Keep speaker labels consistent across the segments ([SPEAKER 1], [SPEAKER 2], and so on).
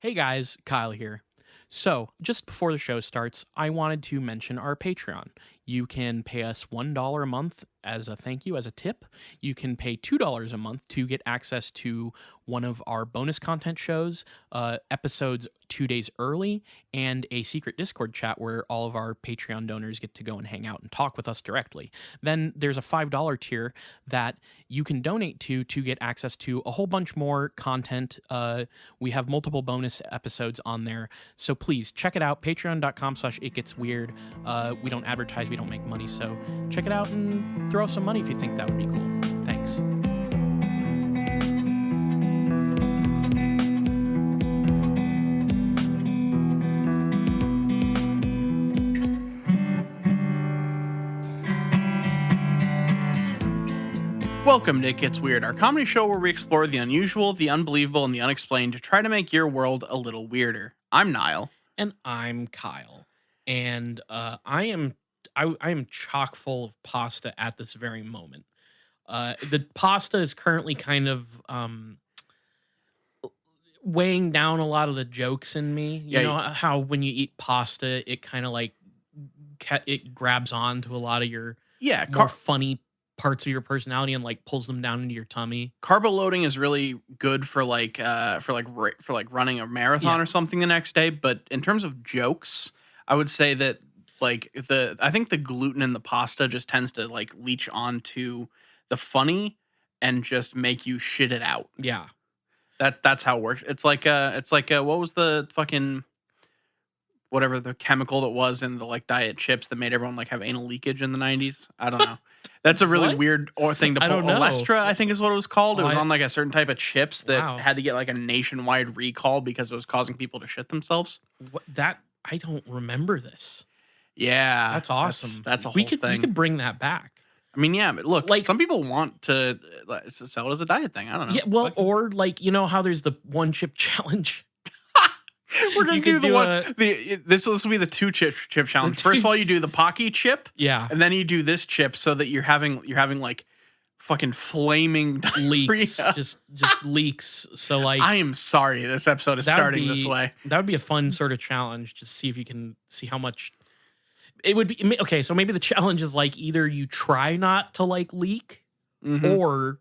[SPEAKER 1] Hey guys, Kyle here. So, just before the show starts, I wanted to mention our Patreon. You can pay us $1 a month as a thank you, as a tip. You can pay $2 a month to get access to one of our bonus content shows, episodes 2 days early, and a secret Discord chat where all of our Patreon donors get to go and hang out and talk with us directly. Then there's a $5 tier that you can donate to get access to a whole bunch more content. We have multiple bonus episodes on there. So please check it out. Patreon.com/itgetsweird. We don't advertise, we don't make money. So check it out and throw some money if you think that would be cool. Thanks.
[SPEAKER 2] Welcome to It Gets Weird, our comedy show where we explore the unusual, the unbelievable, and the unexplained to try to make your world a little weirder. I'm Niall.
[SPEAKER 1] And I'm Kyle. And I am chock full of pasta at this very moment. The pasta is currently kind of weighing down a lot of the jokes in me. You know how when you eat pasta, it kind of like it grabs on to a lot of your more funny parts of your personality and like pulls them down into your tummy.
[SPEAKER 2] Carbo loading is really good for like running a marathon or something the next day. But in terms of jokes, I would say that I think the gluten in the pasta just tends to like leach onto the funny and just make you shit it out.
[SPEAKER 1] Yeah.
[SPEAKER 2] That's how it works. It's like what was the fucking whatever the chemical that was in the like diet chips that made everyone like have anal leakage in the 90s? I don't know. That's a really weird thing to pull. Olestra, I think is what it was called. It was on like a certain type of chips that had to get like a nationwide recall because it was causing people to shit themselves.
[SPEAKER 1] I don't remember this.
[SPEAKER 2] Yeah.
[SPEAKER 1] That's awesome.
[SPEAKER 2] That's a whole
[SPEAKER 1] thing.
[SPEAKER 2] We
[SPEAKER 1] could bring that back.
[SPEAKER 2] I mean, yeah, but look, like some people want to sell it as a diet thing. I don't know.
[SPEAKER 1] Yeah, well, or like, you know how there's the one chip challenge.
[SPEAKER 2] We're gonna do the one. This will be the two chip challenge. First of all, you do the Pocky chip, and then you do this chip so that you're having like fucking flaming
[SPEAKER 1] leaks, just leaks. So like,
[SPEAKER 2] I am sorry, this episode is starting this way.
[SPEAKER 1] That would be a fun sort of challenge. Just see if you can see how much it would be. Okay, so maybe the challenge is like either you try not to like leak, or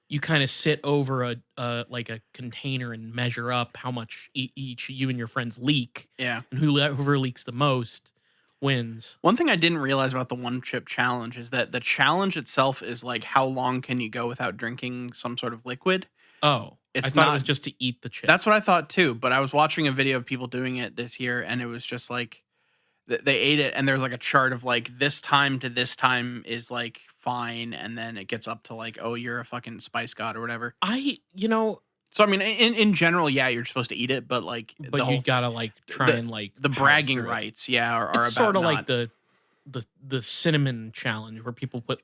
[SPEAKER 1] you kind of sit over a container and measure up how much each you and your friends leak.
[SPEAKER 2] Yeah.
[SPEAKER 1] And whoever leaks the most wins.
[SPEAKER 2] One thing I didn't realize about the one chip challenge is that the challenge itself is like how long can you go without drinking some sort of liquid?
[SPEAKER 1] Oh, I thought it was just to eat the chip.
[SPEAKER 2] That's what I thought too, but I was watching a video of people doing it this year and it was just like they ate it and there's like a chart of like this time to this time is like fine, and then it gets up to like, oh, you're a fucking spice god or whatever. So I mean, in general, yeah, you're supposed to eat it, but like,
[SPEAKER 1] you gotta like try and like
[SPEAKER 2] the bragging rights, are
[SPEAKER 1] it's sort of like the cinnamon challenge where people put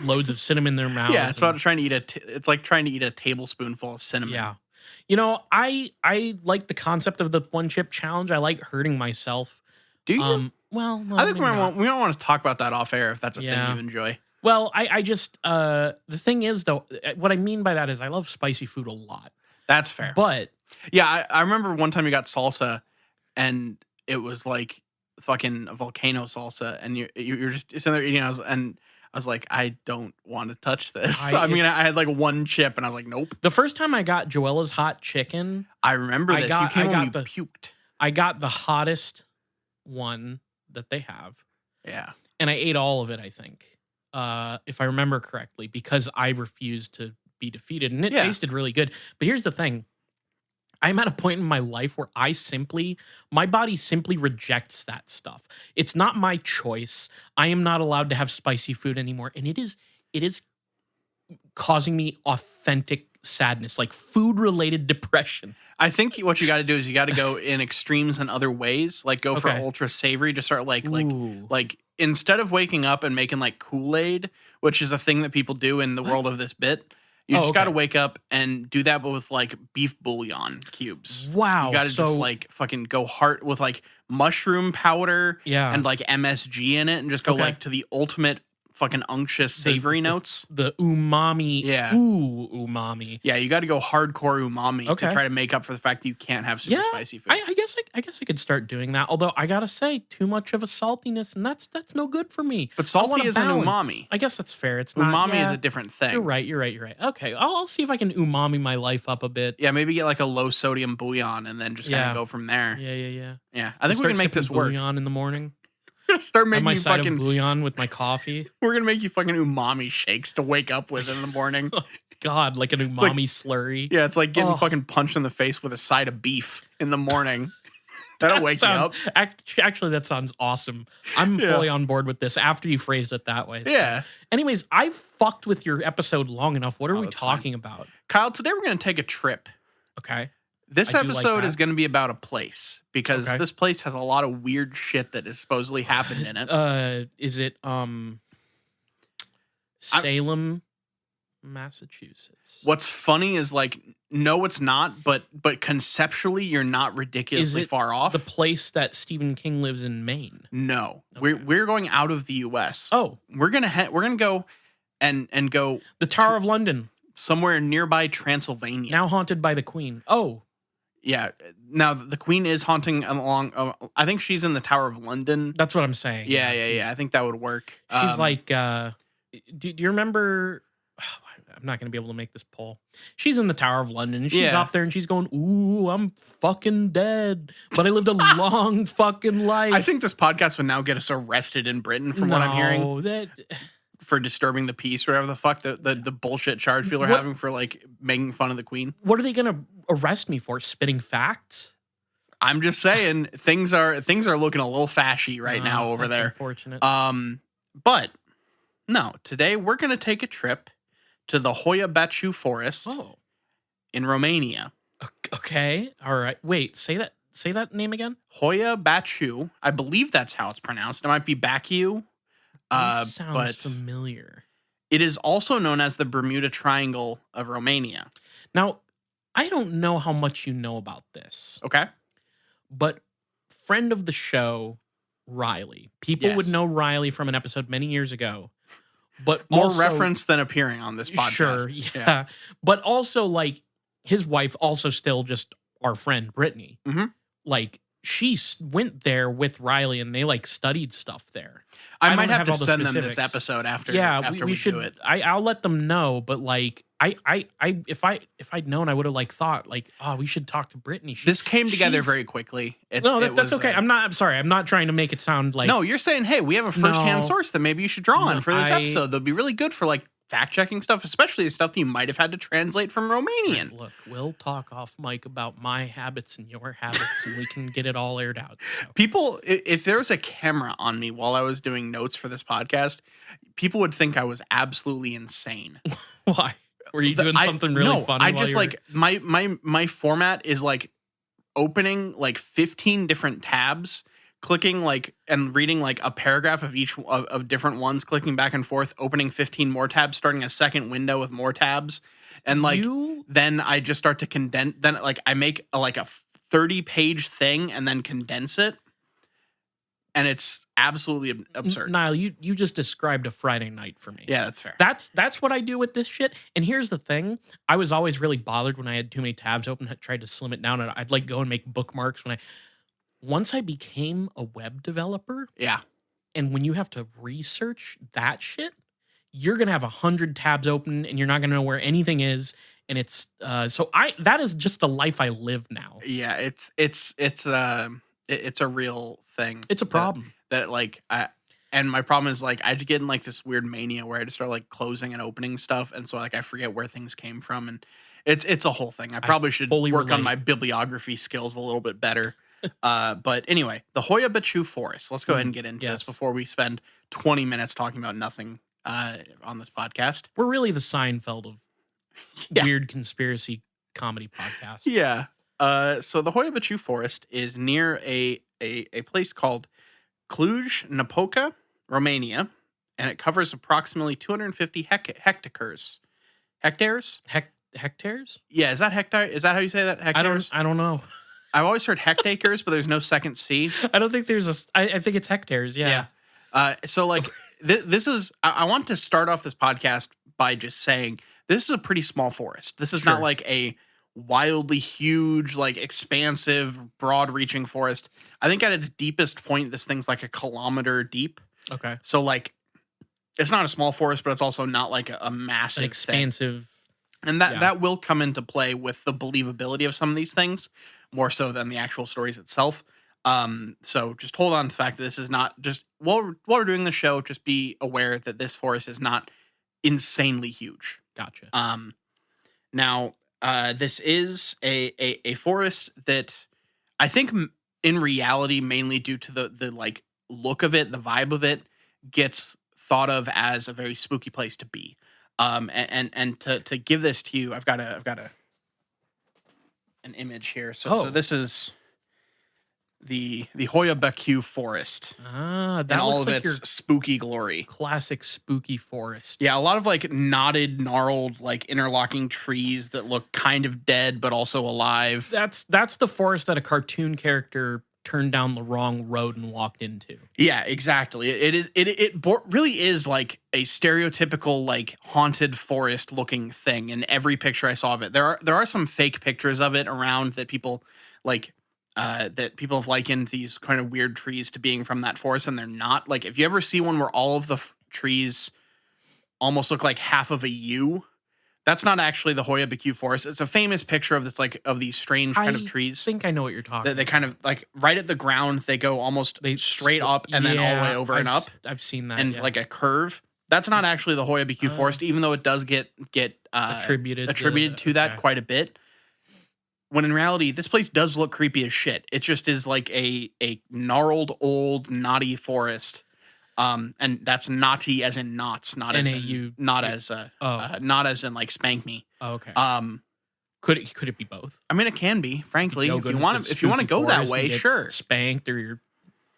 [SPEAKER 1] loads of cinnamon in their mouth.
[SPEAKER 2] Yeah, it's about trying to eat it's like trying to eat a tablespoonful of cinnamon.
[SPEAKER 1] Yeah, I like the concept of the one chip challenge. I like hurting myself.
[SPEAKER 2] Do you?
[SPEAKER 1] Well, no,
[SPEAKER 2] I think we don't want to talk about that off air if that's a thing you enjoy.
[SPEAKER 1] Well, I just the thing is though, what I mean by that is I love spicy food a lot.
[SPEAKER 2] That's fair.
[SPEAKER 1] But
[SPEAKER 2] yeah, I remember one time you got salsa, and it was like fucking volcano salsa, and you're just sitting there eating. I was like, I don't want to touch this. I had like one chip, and I was like, nope.
[SPEAKER 1] The first time I got Joella's hot chicken,
[SPEAKER 2] I remember this. You came home, you puked.
[SPEAKER 1] I got the hottest one that they have.
[SPEAKER 2] Yeah.
[SPEAKER 1] And I ate all of it, I think. If I remember correctly, because I refused to be defeated, and it tasted really good. But here's the thing. I'm at a point in my life where my body simply rejects that stuff. It's not my choice. I am not allowed to have spicy food anymore. And it is causing me authentic sadness, like food-related depression.
[SPEAKER 2] I think what you got to do is you got to go in extremes in other ways, like go for ultra savory, just start like instead of waking up and making like Kool-Aid, which is a thing that people do in the world of this bit, you just got to wake up and do that, but with like beef bouillon cubes.
[SPEAKER 1] Wow.
[SPEAKER 2] You got to just like fucking go hard with like mushroom powder and like MSG in it and just go like to the ultimate fucking unctuous savory notes.
[SPEAKER 1] The umami.
[SPEAKER 2] Yeah.
[SPEAKER 1] Ooh, umami.
[SPEAKER 2] Yeah, you got to go hardcore umami to
[SPEAKER 1] Okay.
[SPEAKER 2] try to make up for the fact that you can't have super spicy foods.
[SPEAKER 1] I guess I could start doing that. Although I gotta say, too much of a saltiness, and that's no good for me.
[SPEAKER 2] But
[SPEAKER 1] I want
[SPEAKER 2] salty
[SPEAKER 1] a
[SPEAKER 2] is an
[SPEAKER 1] balance.
[SPEAKER 2] umami.
[SPEAKER 1] I guess that's fair. It's not
[SPEAKER 2] Umami is a different thing.
[SPEAKER 1] You're right. Okay, I'll see if I can umami my life up a bit.
[SPEAKER 2] Yeah, maybe get like a low sodium bouillon and then just kind of go from there.
[SPEAKER 1] Yeah.
[SPEAKER 2] Yeah, I think we can make this work.
[SPEAKER 1] Bouillon in the morning.
[SPEAKER 2] Start making
[SPEAKER 1] my
[SPEAKER 2] you
[SPEAKER 1] side
[SPEAKER 2] fucking
[SPEAKER 1] of bouillon with my coffee.
[SPEAKER 2] We're gonna make you fucking umami shakes to wake up with in the morning.
[SPEAKER 1] God, like an umami slurry.
[SPEAKER 2] Yeah, it's like getting fucking punched in the face with a side of beef in the morning. That'll wake you up.
[SPEAKER 1] Actually, that sounds awesome. I'm fully on board with this after you phrased it that way. So.
[SPEAKER 2] Yeah.
[SPEAKER 1] Anyways, I've fucked with your episode long enough. What are we
[SPEAKER 2] That's
[SPEAKER 1] talking about?
[SPEAKER 2] Kyle, today we're gonna take a trip.
[SPEAKER 1] Okay.
[SPEAKER 2] This
[SPEAKER 1] I do like
[SPEAKER 2] episode
[SPEAKER 1] that.
[SPEAKER 2] is going to be about a place because this place has a lot of weird shit that has supposedly happened in it.
[SPEAKER 1] Is it Salem, Massachusetts?
[SPEAKER 2] What's funny is like no it's not, but conceptually you're not ridiculously far off.
[SPEAKER 1] The place that Stephen King lives in Maine?
[SPEAKER 2] No.
[SPEAKER 1] Okay.
[SPEAKER 2] We're going out of the US.
[SPEAKER 1] Oh.
[SPEAKER 2] We're going to go and go
[SPEAKER 1] the Tower of London,
[SPEAKER 2] somewhere nearby Transylvania.
[SPEAKER 1] now haunted by the Queen. Oh.
[SPEAKER 2] Yeah. Now the Queen is haunting along. I think she's in the Tower of London.
[SPEAKER 1] That's what I'm saying.
[SPEAKER 2] Yeah. I think that would work.
[SPEAKER 1] She's like, do you remember? I'm not going to be able to make this poll. She's in the Tower of London. And she's up there and she's going, ooh, I'm fucking dead. But I lived a long fucking life.
[SPEAKER 2] I think this podcast would now get us arrested in Britain from what I'm hearing. For disturbing the peace, whatever the fuck the bullshit charge people are having for like making fun of the Queen.
[SPEAKER 1] What are they gonna arrest me for? Spitting facts?
[SPEAKER 2] I'm just saying things are looking a little fashy right now over there.
[SPEAKER 1] Unfortunate.
[SPEAKER 2] But no, today we're gonna take a trip to the Hoia Baciu Forest in Romania.
[SPEAKER 1] Okay. All right. Wait, say that name again.
[SPEAKER 2] Hoia Baciu. I believe that's how it's pronounced. It might be Baciu.
[SPEAKER 1] Sounds familiar.
[SPEAKER 2] It is also known as the Bermuda Triangle of Romania.
[SPEAKER 1] Now, I don't know how much you know about this.
[SPEAKER 2] Okay.
[SPEAKER 1] But friend of the show, Riley. People would know Riley from an episode many years ago. But
[SPEAKER 2] more
[SPEAKER 1] also,
[SPEAKER 2] reference than appearing on this podcast.
[SPEAKER 1] Sure, yeah. But also, like, his wife, also still just our friend, Brittany.
[SPEAKER 2] Mm-hmm.
[SPEAKER 1] Like, she went there with Riley and they, like, studied stuff there.
[SPEAKER 2] I might have to send them this episode after we should do it.
[SPEAKER 1] I'll let them know, but like if I'd known, I would have like thought like, oh, we should talk to Brittany.
[SPEAKER 2] This came together very quickly.
[SPEAKER 1] That's okay. I'm sorry. I'm not trying to make it sound like.
[SPEAKER 2] No, you're saying, hey, we have a firsthand source that maybe you should draw on for this episode. That'll be really good for like fact checking stuff, especially the stuff that you might have had to translate from Romanian.
[SPEAKER 1] Look, we'll talk off mic about my habits and your habits, and we can get it all aired out. So.
[SPEAKER 2] People, if there was a camera on me while I was doing notes for this podcast, people would think I was absolutely insane.
[SPEAKER 1] Why? Were you doing something really funny?
[SPEAKER 2] I just like my format is like opening like 15 different tabs, clicking like and reading like a paragraph of each of different ones, clicking back and forth, opening 15 more tabs, starting a second window with more tabs, and like then I just start to condense. Then like I make a 30-page thing and then condense it, and it's absolutely absurd.
[SPEAKER 1] Niall, you just described a Friday night for me.
[SPEAKER 2] Yeah, that's fair.
[SPEAKER 1] That's what I do with this shit. And here's the thing: I was always really bothered when I had too many tabs open. I tried to slim it down, and I'd like go and make bookmarks when Once I became a web developer, and when you have to research that shit, you're gonna have 100 tabs open, and you're not gonna know where anything is. And it's that is just the life I live now.
[SPEAKER 2] Yeah, it's a real thing.
[SPEAKER 1] It's a problem
[SPEAKER 2] and my problem is like I get in like this weird mania where I just start like closing and opening stuff, and so like I forget where things came from, and it's a whole thing. I probably should work on my bibliography skills a little bit better. But anyway, the Hoia Baciu Forest. Let's go ahead and get into this before we spend 20 minutes talking about nothing on this podcast.
[SPEAKER 1] We're really the Seinfeld of weird conspiracy comedy podcasts.
[SPEAKER 2] Yeah. So the Hoia Baciu Forest is near a place called Cluj-Napoca, Romania, and it covers approximately 250 hectares. Hectares?
[SPEAKER 1] Hectares?
[SPEAKER 2] Yeah, is that hectare? Is that how you say that? Hectares?
[SPEAKER 1] I don't know.
[SPEAKER 2] I've always heard hectares, but there's no second C.
[SPEAKER 1] I don't think there's I think it's hectares. Yeah.
[SPEAKER 2] So like this is. I want to start off this podcast by just saying this is a pretty small forest. This is not
[SPEAKER 1] Sure.
[SPEAKER 2] like a wildly huge, like expansive, broad-reaching forest. I think at its deepest point, this thing's like a kilometer deep.
[SPEAKER 1] Okay.
[SPEAKER 2] So like, it's not a small forest, but it's also not like a
[SPEAKER 1] An
[SPEAKER 2] massive thing.
[SPEAKER 1] expansive.
[SPEAKER 2] And
[SPEAKER 1] Yeah.
[SPEAKER 2] that will come into play with the believability of some of these things, more so than the actual stories itself. So just hold on to the fact that this is not just while we're doing the show, just be aware that this forest is not insanely huge.
[SPEAKER 1] Gotcha.
[SPEAKER 2] Now, this is a forest that I think in reality, mainly due to the like look of it, the vibe of it, gets thought of as a very spooky place to be. And to give this to you, I've got an image here. So this is the Hoia Baciu Forest
[SPEAKER 1] That
[SPEAKER 2] and all
[SPEAKER 1] looks
[SPEAKER 2] of
[SPEAKER 1] like your
[SPEAKER 2] its spooky glory.
[SPEAKER 1] classic spooky forest.
[SPEAKER 2] Yeah, a lot of like knotted, gnarled, like interlocking trees that look kind of dead but also alive.
[SPEAKER 1] That's the forest that a cartoon character turned down the wrong road and walked into.
[SPEAKER 2] Yeah, exactly. It really is like a stereotypical like haunted forest looking thing in every picture I saw of it. There are some fake pictures of it around that people like that people have likened these kind of weird trees to being from that forest, and they're not. Like if you ever see one where all of the trees almost look like half of a U, that's not actually the Hoia Baciu Forest. It's a famous picture of this like of these strange kind of trees.
[SPEAKER 1] I think I know what you're talking
[SPEAKER 2] They
[SPEAKER 1] about.
[SPEAKER 2] kind of like right at the ground, they go almost straight up and then all the way over and up.
[SPEAKER 1] I've seen that.
[SPEAKER 2] And like a curve. That's not actually the Hoia Baciu Forest, even though it does get
[SPEAKER 1] attributed
[SPEAKER 2] to that quite a bit. When in reality, this place does look creepy as shit. It just is like a gnarled, old, knotty forest. And that's knotty as in knots, not as in, not as in like spank me.
[SPEAKER 1] Oh, okay.
[SPEAKER 2] Could
[SPEAKER 1] it be both?
[SPEAKER 2] I mean, it can be. Frankly,
[SPEAKER 1] You
[SPEAKER 2] if you want to go that way, sure.
[SPEAKER 1] Spanked or your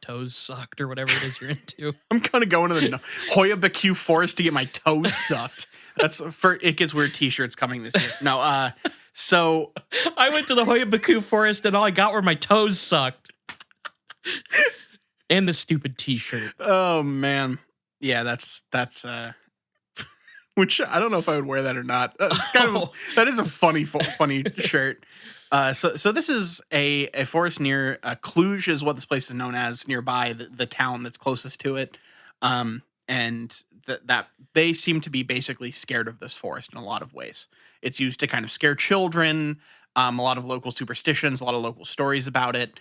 [SPEAKER 1] toes sucked or whatever it is you're into.
[SPEAKER 2] I'm gonna go into the Hoia Baciu Forest to get my toes sucked. That's for It Gets Weird t-shirts coming this year. No, so
[SPEAKER 1] I went to the Hoia Baciu Forest and all I got were my toes sucked. And the stupid t-shirt.
[SPEAKER 2] Oh man. Yeah, that's which I don't know if I would wear that or not. That is a funny shirt. So this is a forest near Cluj is what this place is known as, nearby the town that's closest to it. And that they seem to be basically scared of this forest in a lot of ways. It's used to kind of scare children, a lot of local superstitions, a lot of local stories about it.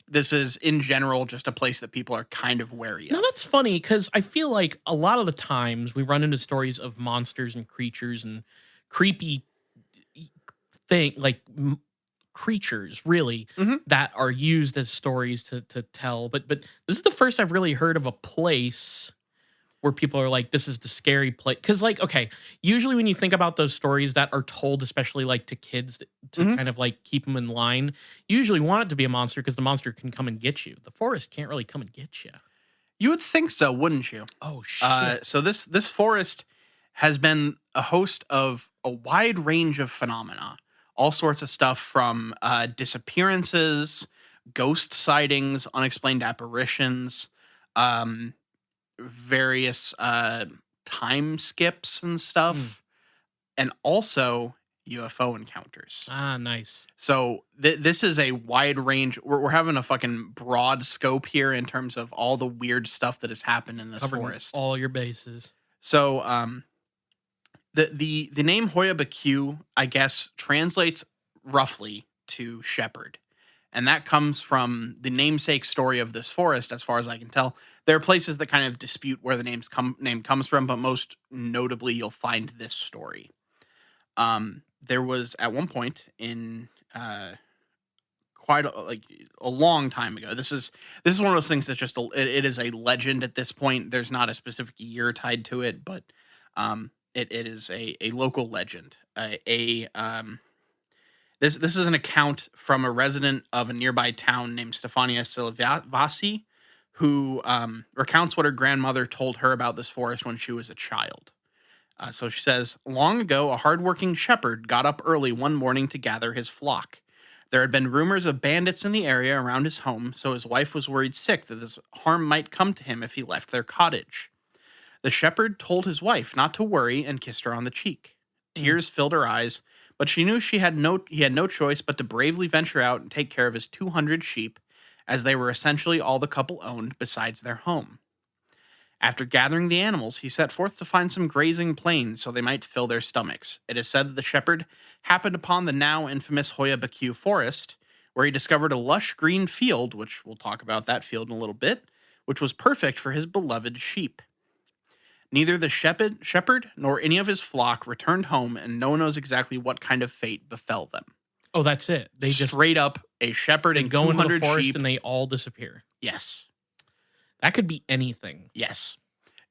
[SPEAKER 2] This is in general just a place that people are kind of wary of.
[SPEAKER 1] No, that's funny because I feel like a lot of the times we run into stories of monsters and creatures and creepy creatures really that are used as stories to tell. But this is the first I've really heard of a place where people are like, this is the scary place. Because like, okay, usually when you think about those stories that are told, especially like to kids to kind of like keep them in line, you usually want it to be a monster because the monster can come and get you. The forest can't really come and get you.
[SPEAKER 2] You would think so, wouldn't you?
[SPEAKER 1] Oh, shit.
[SPEAKER 2] So this forest has been a host of a wide range of phenomena. All sorts of stuff from disappearances, ghost sightings, unexplained apparitions, various time skips and stuff, and also UFO encounters.
[SPEAKER 1] Ah, nice.
[SPEAKER 2] So this is a wide range. We're having a fucking broad scope here in terms of all the weird stuff that has happened in this
[SPEAKER 1] Covering
[SPEAKER 2] forest.
[SPEAKER 1] all your bases.
[SPEAKER 2] So the name Hoia Baciu, I guess, translates roughly to shepherd. And that comes from the namesake story of this forest, as far as I can tell. There are places that kind of dispute where the name comes from, but most notably, you'll find this story. There was at one point in quite a long time ago. This is one of those things that's just it is a legend at this point. There's not a specific year tied to it, but it is a local legend. This is an account from a resident of a nearby town named Stefania Silvasi, who recounts what her grandmother told her about this forest when she was a child. So she says, long ago, a hardworking shepherd got up early one morning to gather his flock. There had been rumors of bandits in the area around his home, so his wife was worried sick that this harm might come to him if he left their cottage. The shepherd told his wife not to worry and kissed her on the cheek. Tears filled her eyes, but she knew he had no choice but to bravely venture out and take care of his 200 sheep, as they were essentially all the couple owned besides their home. After gathering the animals, he set forth to find some grazing plains so they might fill their stomachs. It is said that the shepherd happened upon the now infamous Hoia Baciu Forest, where he discovered a lush green field, which we'll talk about that field in a little bit, which was perfect for his beloved sheep. Neither the shepherd nor any of his flock returned home, and no one knows exactly what kind of fate befell them.
[SPEAKER 1] Oh, that's it. They just
[SPEAKER 2] Straight up a shepherd
[SPEAKER 1] they
[SPEAKER 2] and
[SPEAKER 1] go into the
[SPEAKER 2] 200
[SPEAKER 1] forest
[SPEAKER 2] sheep.
[SPEAKER 1] and they all disappear.
[SPEAKER 2] Yes.
[SPEAKER 1] That could be anything.
[SPEAKER 2] Yes.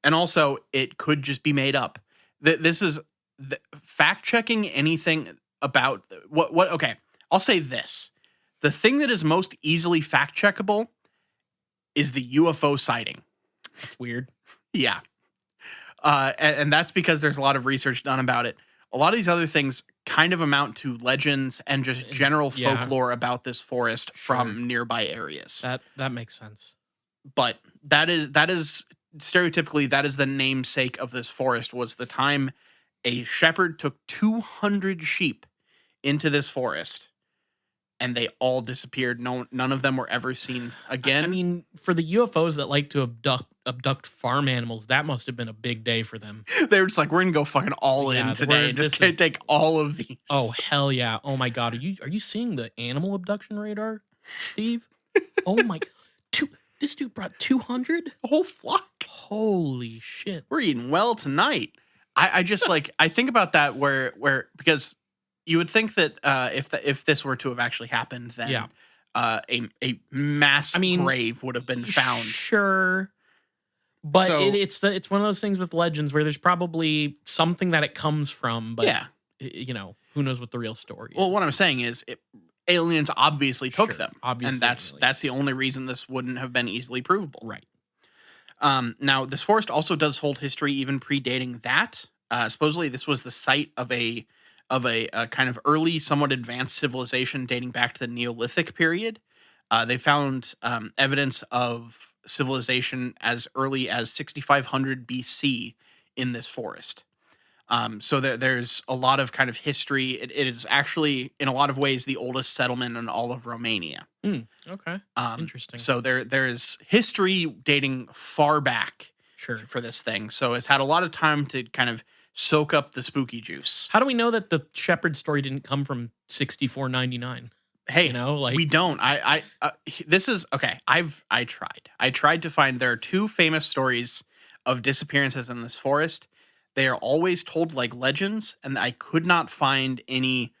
[SPEAKER 2] And also, it could just be made up. This is fact checking anything about what. Okay, I'll say this: the thing that is most easily fact checkable is the UFO sighting.
[SPEAKER 1] That's weird.
[SPEAKER 2] Yeah, and that's because there's a lot of research done about it. A lot of these other things kind of amount to legends and just general folklore about this forest from nearby areas.
[SPEAKER 1] That makes sense.
[SPEAKER 2] But that is stereotypically, that is the namesake of this forest, was the time a shepherd took 200 sheep into this forest and they all disappeared. None of them were ever seen again.
[SPEAKER 1] I mean, for the UFOs that like to abduct farm animals, that must have been a big day for them.
[SPEAKER 2] They were just like, we're gonna go fucking all in today and just take all of these.
[SPEAKER 1] Oh hell yeah! Oh my god, are you seeing the animal abduction radar, Steve? Oh my, this dude brought 200,
[SPEAKER 2] a whole flock.
[SPEAKER 1] Holy shit,
[SPEAKER 2] we're eating well tonight. I just like, I think about that where because you would think that if this were to have actually happened, then a mass grave would have been found.
[SPEAKER 1] Sure. But so, it's one of those things with legends where there's probably something that it comes from, but you know, who knows what the real story is.
[SPEAKER 2] Well, what I'm saying is aliens obviously took them.
[SPEAKER 1] Obviously,
[SPEAKER 2] and that's the only reason this wouldn't have been easily provable.
[SPEAKER 1] Right.
[SPEAKER 2] Now, this forest also does hold history even predating that. Supposedly, this was the site of a kind of early, somewhat advanced civilization dating back to the Neolithic period. They found evidence of civilization as early as 6500 BC in this forest. So there's a lot of kind of history. It is actually, in a lot of ways, the oldest settlement in all of Romania.
[SPEAKER 1] Okay. Interesting.
[SPEAKER 2] So there's history dating far back for this thing. So it's had a lot of time to kind of soak up the spooky juice.
[SPEAKER 1] How do we know that the shepherd story didn't come from 6499?
[SPEAKER 2] Hey,
[SPEAKER 1] you know, like,
[SPEAKER 2] we don't. This is okay. I tried to find, there are two famous stories of disappearances in this forest. They are always told like legends, and I could not find any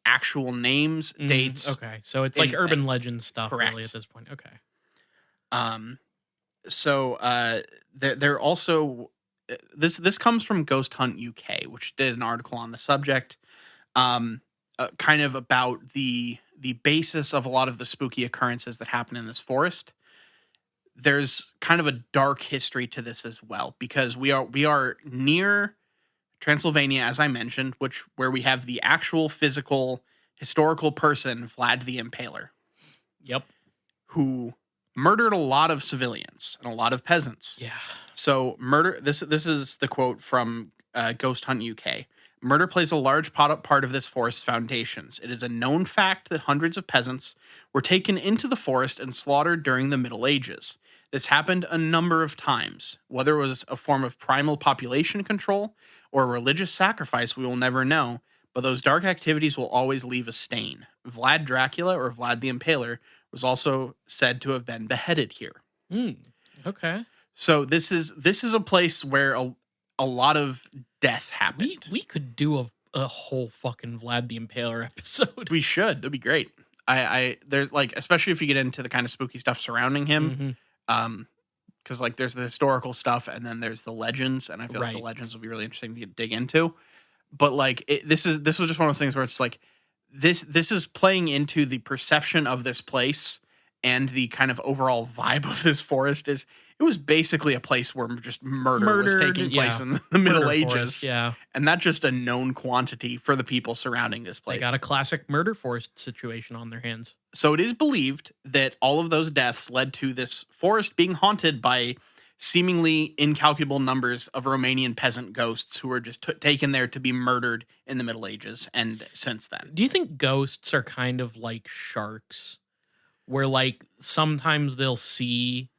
[SPEAKER 2] actual names, dates.
[SPEAKER 1] Okay, so it's anything. Like urban legend stuff.
[SPEAKER 2] Correct.
[SPEAKER 1] Really at this point. Okay.
[SPEAKER 2] So they're also this comes from Ghost Hunt UK, which did an article on the subject, kind of about the basis of a lot of the spooky occurrences that happen in this forest. There's kind of a dark history to this as well, because we are near Transylvania, as I mentioned, where we have the actual physical historical person, Vlad the Impaler.
[SPEAKER 1] Yep.
[SPEAKER 2] Who murdered a lot of civilians and a lot of peasants.
[SPEAKER 1] Yeah.
[SPEAKER 2] So murder, this is the quote from Ghost Hunt UK. Murder plays a large part of this forest's foundations. It is a known fact that hundreds of peasants were taken into the forest and slaughtered during the Middle Ages. This happened a number of times. Whether it was a form of primal population control or a religious sacrifice, we will never know, but those dark activities will always leave a stain. Vlad Dracula, or Vlad the Impaler, was also said to have been beheaded here.
[SPEAKER 1] Okay.
[SPEAKER 2] So this is a place where a lot of death happened.
[SPEAKER 1] We could do a whole fucking Vlad the Impaler episode.
[SPEAKER 2] We should. That'd be great. There's like, especially if you get into the kind of spooky stuff surrounding him. Because like there's the historical stuff and then there's the legends, and I feel like the legends will be really interesting to dig into. But like this was just one of those things where it's like this is playing into the perception of this place, and the kind of overall vibe of this forest is it was basically a place where just murder was taking place in the Middle Ages.
[SPEAKER 1] Forest,
[SPEAKER 2] and not just a known quantity for the people surrounding this place.
[SPEAKER 1] They got a classic murder forest situation on their hands.
[SPEAKER 2] So it is believed that all of those deaths led to this forest being haunted by seemingly incalculable numbers of Romanian peasant ghosts who were just taken there to be murdered in the Middle Ages and since then.
[SPEAKER 1] Do you think ghosts are kind of like sharks, where like sometimes they'll see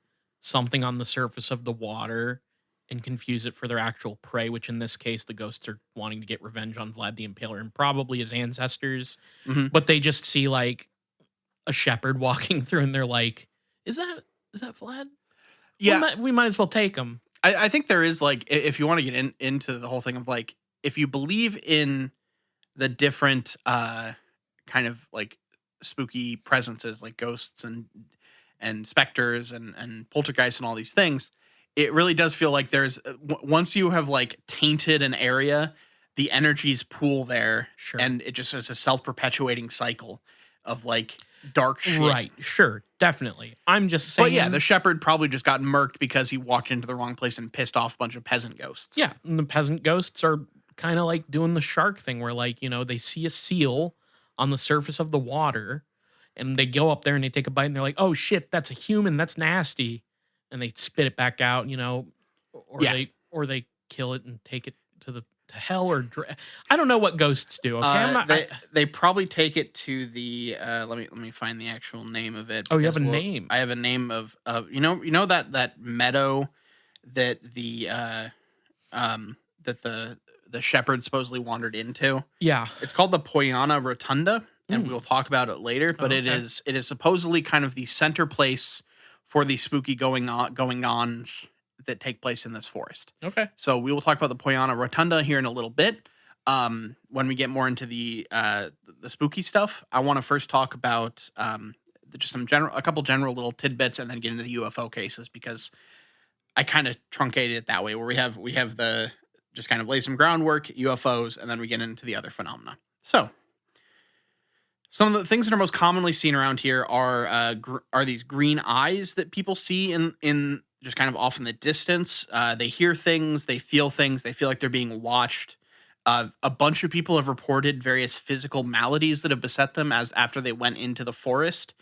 [SPEAKER 1] something on the surface of the water and confuse it for their actual prey, which in this case the ghosts are wanting to get revenge on Vlad the Impaler and probably his ancestors,
[SPEAKER 2] Mhm.
[SPEAKER 1] but they just see like a shepherd walking through and they're like, is that Vlad?
[SPEAKER 2] Yeah,
[SPEAKER 1] We might as well take him.
[SPEAKER 2] I think there is like if you want to get into the whole thing of like if you believe in the different kind of like spooky presences like ghosts and specters and poltergeists and all these things, it really does feel like there's once you have like tainted an area, the energies pool there,
[SPEAKER 1] Sure.
[SPEAKER 2] and it just is a self-perpetuating cycle of like dark shit.
[SPEAKER 1] Right, sure, definitely. I'm just saying.
[SPEAKER 2] But yeah, the shepherd probably just got murked because he walked into the wrong place and pissed off a bunch of peasant ghosts.
[SPEAKER 1] Yeah, and the peasant ghosts are kind of like doing the shark thing where like, they see a seal on the surface of the water and they go up there and they take a bite and they're like, "Oh shit, that's a human, that's nasty." And they spit it back out, or
[SPEAKER 2] Yeah.
[SPEAKER 1] they kill it and take it to hell or I don't know what ghosts do, okay?
[SPEAKER 2] They probably take it to the let me find the actual name of it.
[SPEAKER 1] Oh, you have
[SPEAKER 2] because
[SPEAKER 1] a name.
[SPEAKER 2] I have a name of that meadow that that the shepherd supposedly wandered into.
[SPEAKER 1] Yeah.
[SPEAKER 2] It's called the Poyana Rotunda, and
[SPEAKER 1] Mm.
[SPEAKER 2] we'll talk about it later. But
[SPEAKER 1] Okay.
[SPEAKER 2] it is supposedly kind of the center place for the spooky going ons that take place in this forest.
[SPEAKER 1] Okay.
[SPEAKER 2] So we will talk about the Poyana Rotunda here in a little bit. When we get more into the spooky stuff, I want to first talk about just a couple general little tidbits, and then get into the UFO cases because I kind of truncated it that way, where we have the just kind of lay some groundwork, UFOs, and then we get into the other phenomena. So some of the things that are most commonly seen around here are these green eyes that people see in just kind of off in the distance. They hear things, they feel like they're being watched. A bunch of people have reported various physical maladies that have beset them as after they went into the forest,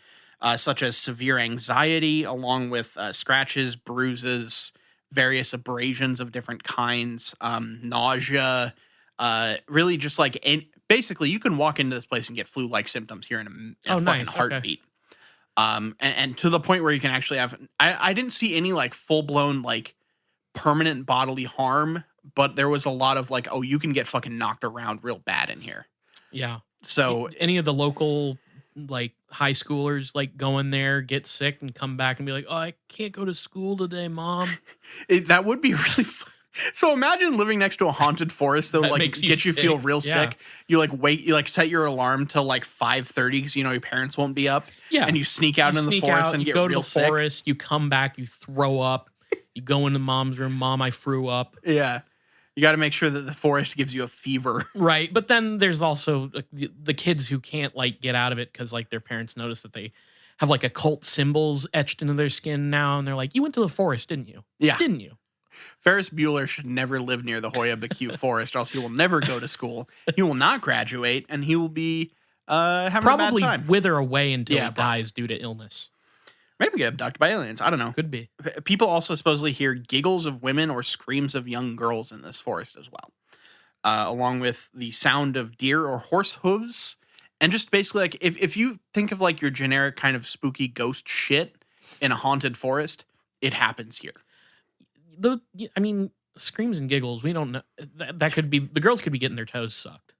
[SPEAKER 2] such as severe anxiety, along with scratches, bruises, various abrasions of different kinds, nausea, really just like basically you can walk into this place and get flu-like symptoms here in a fucking
[SPEAKER 1] Nice. Okay.
[SPEAKER 2] heartbeat. And to the point where you can actually have, I didn't see any like full blown like permanent bodily harm, but there was a lot of like, oh, you can get fucking knocked around real bad in here.
[SPEAKER 1] Yeah.
[SPEAKER 2] So
[SPEAKER 1] Any of the local like high schoolers like go in there, get sick, and come back and be like, "Oh, I can't go to school today, mom."
[SPEAKER 2] that would be really fun. So imagine living next to a haunted forest that
[SPEAKER 1] That
[SPEAKER 2] like
[SPEAKER 1] makes you
[SPEAKER 2] get you feel
[SPEAKER 1] sick.
[SPEAKER 2] real
[SPEAKER 1] Yeah.
[SPEAKER 2] sick. You like wait, you like set your alarm till like 5:30 because your parents won't be up.
[SPEAKER 1] Yeah.
[SPEAKER 2] And you sneak out
[SPEAKER 1] You
[SPEAKER 2] in the
[SPEAKER 1] sneak
[SPEAKER 2] forest
[SPEAKER 1] out,
[SPEAKER 2] and
[SPEAKER 1] you
[SPEAKER 2] get
[SPEAKER 1] go
[SPEAKER 2] real
[SPEAKER 1] to the
[SPEAKER 2] sick.
[SPEAKER 1] forest, you come back, you throw up, you go into mom's room, "Mom, I threw up."
[SPEAKER 2] Yeah. You got to make sure that the forest gives you a fever.
[SPEAKER 1] Right. But then there's also like, the kids who can't like get out of it because like their parents notice that they have like occult symbols etched into their skin now, and they're like, "You went to the forest, didn't you?
[SPEAKER 2] Yeah.
[SPEAKER 1] Didn't you?"
[SPEAKER 2] Ferris Bueller should never live near the Hoia Baciu Forest, or else he will never go to school. He will not graduate, and he will be having
[SPEAKER 1] Probably
[SPEAKER 2] a bad time.
[SPEAKER 1] wither away until
[SPEAKER 2] Yeah,
[SPEAKER 1] he dies due to illness.
[SPEAKER 2] Maybe get abducted by aliens. I don't know.
[SPEAKER 1] Could be.
[SPEAKER 2] People also supposedly hear giggles of women or screams of young girls in this forest as well, along with the sound of deer or horse hooves. And just basically, like, if you think of like your generic kind of spooky ghost shit in a haunted forest, it happens here.
[SPEAKER 1] I mean, screams and giggles. We don't know. That could be the girls could be getting their toes sucked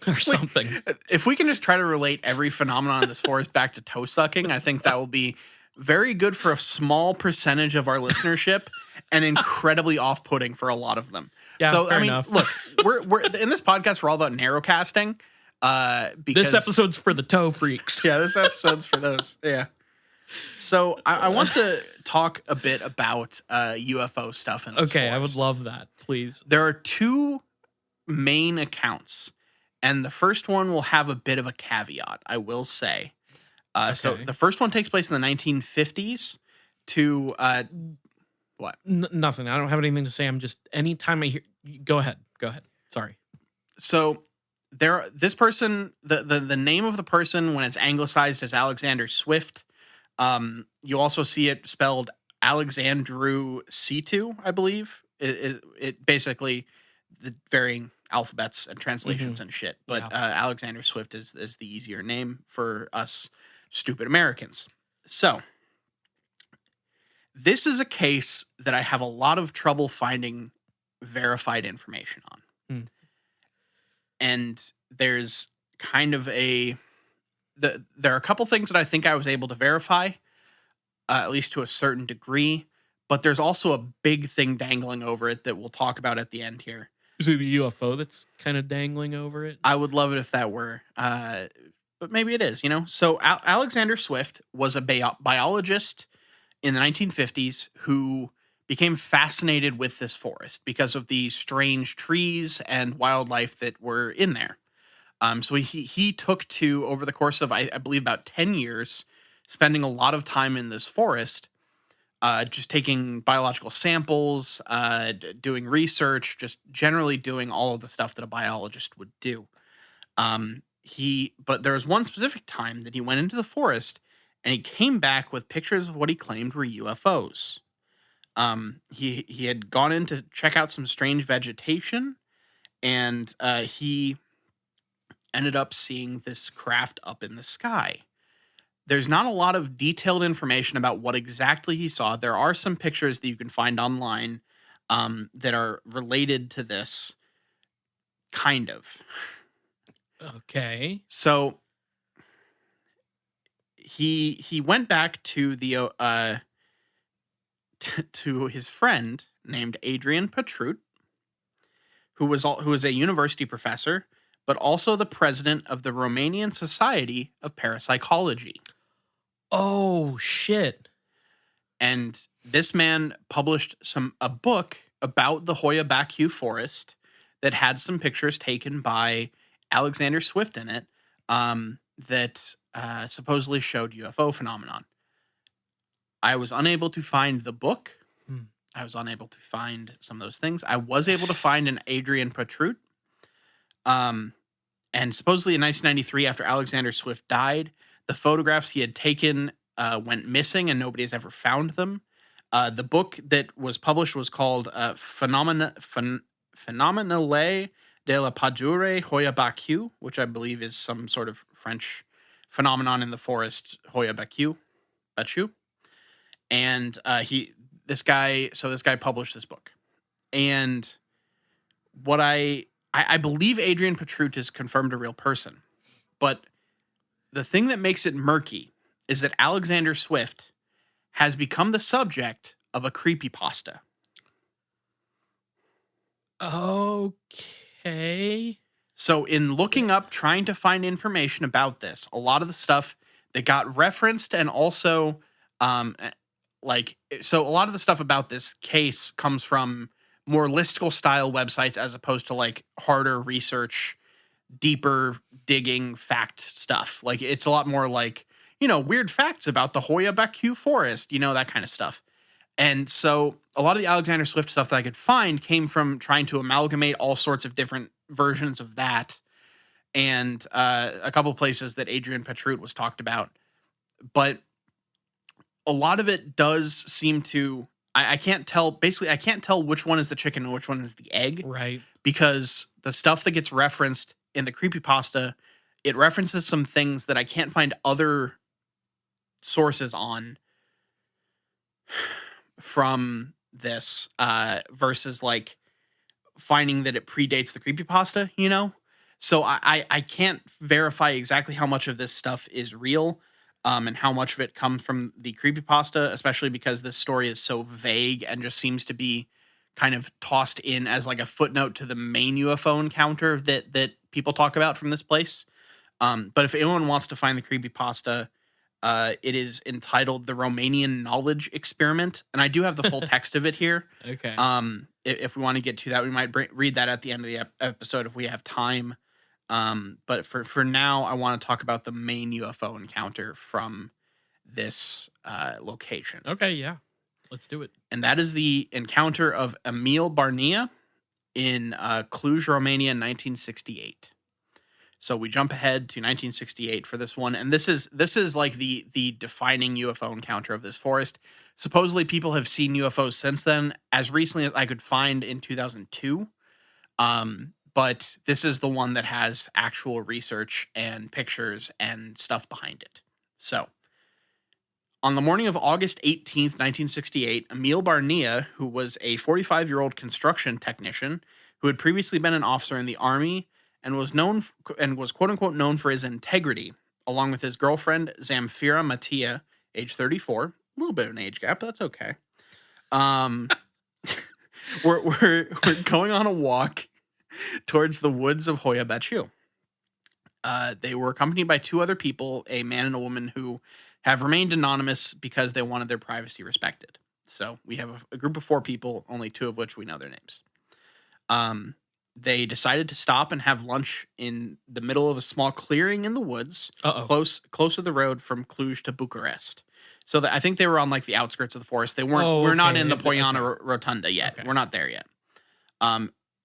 [SPEAKER 1] or something.
[SPEAKER 2] If we can just try to relate every phenomenon in this forest back to toe sucking, I think that will be very good for a small percentage of our listenership and incredibly off-putting for a lot of them.
[SPEAKER 1] Yeah,
[SPEAKER 2] So
[SPEAKER 1] fair
[SPEAKER 2] I mean,
[SPEAKER 1] enough.
[SPEAKER 2] look, we're in this podcast. We're all about narrowcasting. Because
[SPEAKER 1] This episode's for the toe freaks.
[SPEAKER 2] yeah, this episode's for those. Yeah. So I want to talk a bit about UFO stuff in this
[SPEAKER 1] Okay, I would
[SPEAKER 2] forest.
[SPEAKER 1] love that. Please.
[SPEAKER 2] There are two main accounts, and the first one will have a bit of a caveat, I will say. So
[SPEAKER 1] Okay.
[SPEAKER 2] the first one takes place in the 1950s to what?
[SPEAKER 1] Nothing. I don't have anything to say. I'm just anytime I hear. Go ahead. Go ahead. Sorry.
[SPEAKER 2] So this person, the name of the person when it's anglicized is Alexander Swift. You also see it spelled Alexandru C2, I believe. It basically the varying alphabets and
[SPEAKER 1] Hmm.
[SPEAKER 2] translations and shit. But
[SPEAKER 1] Yeah.
[SPEAKER 2] Alexander Swift is the easier name for us stupid Americans. So this is a case that I have a lot of trouble finding verified information on.
[SPEAKER 1] Hmm.
[SPEAKER 2] And there's kind of there are a couple things that I think I was able to verify, at least to a certain degree, but there's also a big thing dangling over it that we'll talk about at the end here.
[SPEAKER 1] Is it a UFO that's kind of dangling over it?
[SPEAKER 2] I would love it if that were, but maybe it is, you know? So Alexander Swift was a biologist in the 1950s who became fascinated with this forest because of the strange trees and wildlife that were in there. So he took to, over the course of I believe about 10 years, spending a lot of time in this forest, just taking biological samples, doing research, just generally doing all of the stuff that a biologist would do. But there was one specific time that he went into the forest and he came back with pictures of what he claimed were UFOs. He had gone in to check out some strange vegetation, and he ended up seeing this craft up in the sky. There's not a lot of detailed information about what exactly he saw. There are some pictures that you can find online that are related to this, kind of.
[SPEAKER 1] Okay.
[SPEAKER 2] So he went back to the to his friend named Adrian Patrut, who was a university professor, but also the president of the Romanian Society of Parapsychology.
[SPEAKER 1] Oh shit.
[SPEAKER 2] And this man published a book about the Hoia Baciu Forest that had some pictures taken by Alexander Swift in it, that supposedly showed UFO phenomenon. I was unable to find the book.
[SPEAKER 1] Hmm.
[SPEAKER 2] I was unable to find some of those things. I was able to find an Adrian Patrut. Um, and supposedly in 1993, after Alexander Swift died, the photographs he had taken went missing and nobody has ever found them. The book that was published was called Phenomenale de la Padure Hoia Baciu, which I believe is some sort of French phenomenon in the forest, Hoia Baciu. And this guy published this book. And what I believe Adrian Patrut is confirmed a real person, but the thing that makes it murky is that Alexander Swift has become the subject of a creepypasta.
[SPEAKER 1] Okay.
[SPEAKER 2] So, in looking up, trying to find information about this, a lot of the stuff that got referenced and also, a lot of the stuff about this case comes from more listicle style websites as opposed to like harder research, deeper digging fact stuff. Like it's a lot more like, weird facts about the Hoia Baciu Forest, that kind of stuff. And so a lot of the Alexander Swift stuff that I could find came from trying to amalgamate all sorts of different versions of that, and a couple places that Adrian Patrut was talked about. But a lot of it does seem to, I can't tell, basically, I can't tell which one is the chicken and which one is the egg,
[SPEAKER 1] Right.
[SPEAKER 2] because the stuff that gets referenced in the creepypasta, it references some things that I can't find other sources on from this, versus like finding that it predates the creepypasta. So I can't verify exactly how much of this stuff is real, and how much of it comes from the creepypasta, especially because this story is so vague and just seems to be kind of tossed in as like a footnote to the main UFO encounter that people talk about from this place. But if anyone wants to find the creepypasta, it is entitled "The Romanian Knowledge Experiment," and I do have the full text of it here.
[SPEAKER 1] Okay.
[SPEAKER 2] If we want to get to that, we might read that at the end of the episode if we have time. But for now, I want to talk about the main UFO encounter from this location,
[SPEAKER 1] Okay, yeah. Let's do it.
[SPEAKER 2] and that is the encounter of Emil Barnia in Cluj, Romania, in 1968. So we jump ahead to 1968 for this one, and this is like the defining UFO encounter of this forest. Supposedly, people have seen UFOs since then, as recently as I could find in 2002. But this is the one that has actual research and pictures and stuff behind it. So, on the morning of August 18th, 1968, Emil Barnea, who was a 45-year-old construction technician who had previously been an officer in the army and was quote unquote known for his integrity, along with his girlfriend Zamfira Mattia, age 34, a little bit of an age gap, but that's okay. Um, we're going on a walk towards the woods of Hoia Baciu. They were accompanied by two other people, a man and a woman, who have remained anonymous because they wanted their privacy respected. So we have a group of four people, only two of which we know their names. They decided to stop and have lunch in the middle of a small clearing in the woods, close to the road from Cluj to Bucharest. So I think they were on like the outskirts of the forest. They weren't. We're not in the Poyana Rotunda yet. Okay. We're not there yet.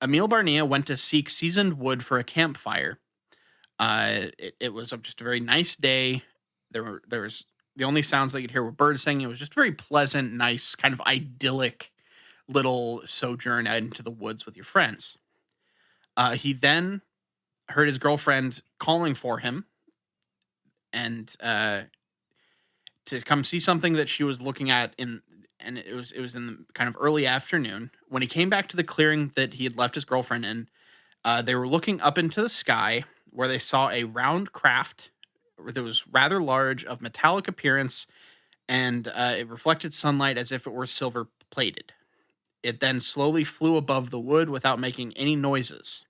[SPEAKER 2] Emil Barnea went to seek seasoned wood for a campfire. It was just a very nice day. There was the only sounds they could hear were birds singing. It was just a very pleasant, nice, kind of idyllic little sojourn out into the woods with your friends. He then heard his girlfriend calling for him and to come see something that she was looking at and it was in the kind of early afternoon. When he came back to the clearing that he had left his girlfriend in, they were looking up into the sky where they saw a round craft that was rather large, of metallic appearance, and it reflected sunlight as if it were silver plated. It then slowly flew above the wood without making any noises.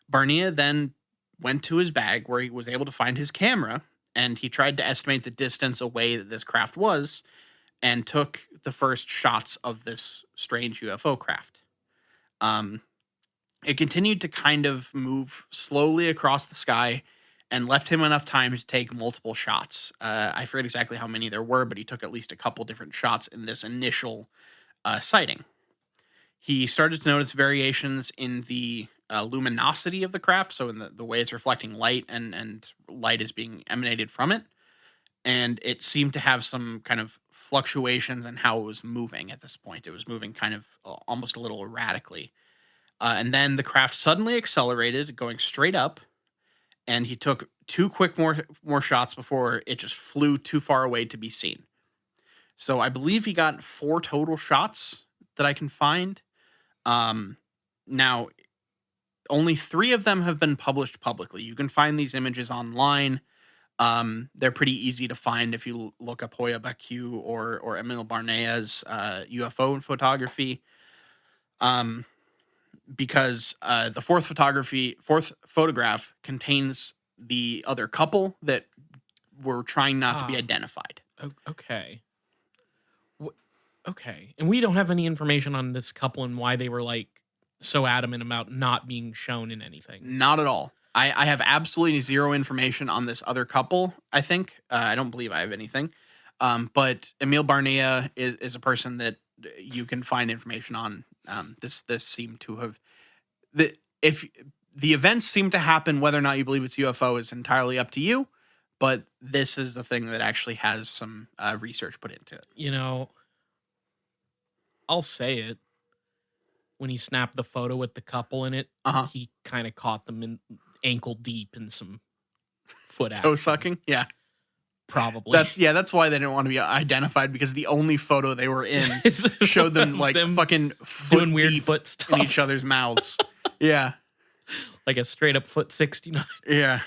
[SPEAKER 2] Barnea then went to his bag where he was able to find his camera, and he tried to estimate the distance away that this craft was and took the first shots of this strange UFO craft. It continued to kind of move slowly across the sky and left him enough time to take multiple shots. I forget exactly how many there were, but he took at least a couple different shots in this initial sighting. He started to notice variations in the luminosity of the craft, so in the way it's reflecting light and light is being emanated from it. And it seemed to have some kind of fluctuations in how it was moving at this point. It was moving kind of almost a little erratically. And then the craft suddenly accelerated, going straight up, and he took two quick more shots before it just flew too far away to be seen. So I believe he got 4 total shots that I can find. Now, only 3 of them have been published publicly. You can find these images online. They're pretty easy to find if you look up Hoia Baciu or Emil Barnea's UFO photography. Because the fourth photograph contains the other couple that were trying not to be identified.
[SPEAKER 1] Okay. Okay. And we don't have any information on this couple and why they were like so adamant about not being shown in anything.
[SPEAKER 2] Not at all. I have absolutely zero information on this other couple, I think. I don't believe I have anything. But Emil Barnea is a person that you can find information on. This seemed to have if the events seem to happen, whether or not you believe it's UFO is entirely up to you. But this is the thing that actually has some research put into it.
[SPEAKER 1] You know, I'll say it. When he snapped the photo with the couple in it, he kind of caught them in ankle deep in some foot action.
[SPEAKER 2] Toe sucking? Yeah.
[SPEAKER 1] Probably.
[SPEAKER 2] That's why they didn't want to be identified, because the only photo they were in showed them like fucking
[SPEAKER 1] doing weird foot stuff
[SPEAKER 2] in each other's mouths. Yeah.
[SPEAKER 1] Like a straight up foot 69.
[SPEAKER 2] Yeah.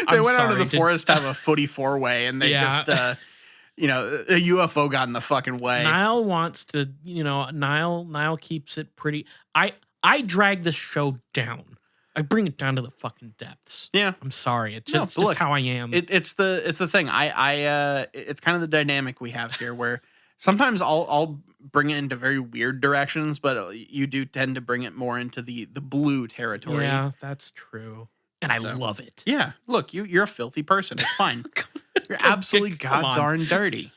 [SPEAKER 1] They
[SPEAKER 2] went out of the forest to have a footy 4-way, and they just a UFO got in the fucking way.
[SPEAKER 1] Niall wants to, Niall keeps it pretty. I drag this show down. I bring it down to the fucking depths.
[SPEAKER 2] Yeah.
[SPEAKER 1] I'm sorry. It's just how I am.
[SPEAKER 2] It's the thing. It's kind of the dynamic we have here where sometimes I'll bring it into very weird directions, but you do tend to bring it more into the blue territory.
[SPEAKER 1] Yeah, that's true. And I love it.
[SPEAKER 2] Yeah. Look, you're a filthy person. It's fine. You're absolutely goddarn dirty.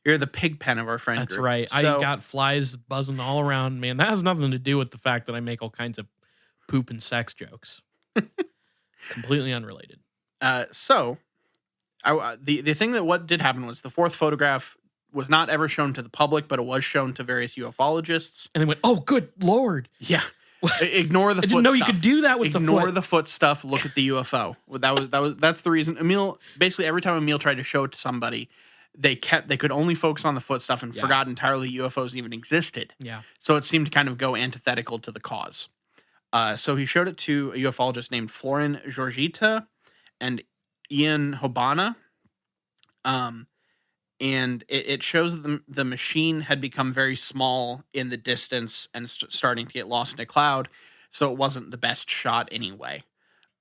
[SPEAKER 2] You're the pig pen of our friend
[SPEAKER 1] That's
[SPEAKER 2] group.
[SPEAKER 1] right. I got flies buzzing all around, man. That has nothing to do with the fact that I make all kinds of poop and sex jokes. Completely unrelated.
[SPEAKER 2] So The thing that what did happen was the fourth photograph was not ever shown to the public, but it was shown to various ufologists.
[SPEAKER 1] And they went, "Oh, good Lord."
[SPEAKER 2] Yeah. Ignore the
[SPEAKER 1] I
[SPEAKER 2] foot
[SPEAKER 1] didn't know
[SPEAKER 2] stuff.
[SPEAKER 1] you could do that with the
[SPEAKER 2] Ignore
[SPEAKER 1] foot.
[SPEAKER 2] the foot stuff. Look at the UFO. That's the reason. Emil, basically every time Emil tried to show it to somebody, they could only focus on the foot stuff and forgot entirely UFOs even existed.
[SPEAKER 1] Yeah.
[SPEAKER 2] So it seemed to kind of go antithetical to the cause. So he showed it to a ufologist named Florin Georgita and Ian Hobana. And it shows the machine had become very small in the distance and starting to get lost in a cloud, so it wasn't the best shot anyway.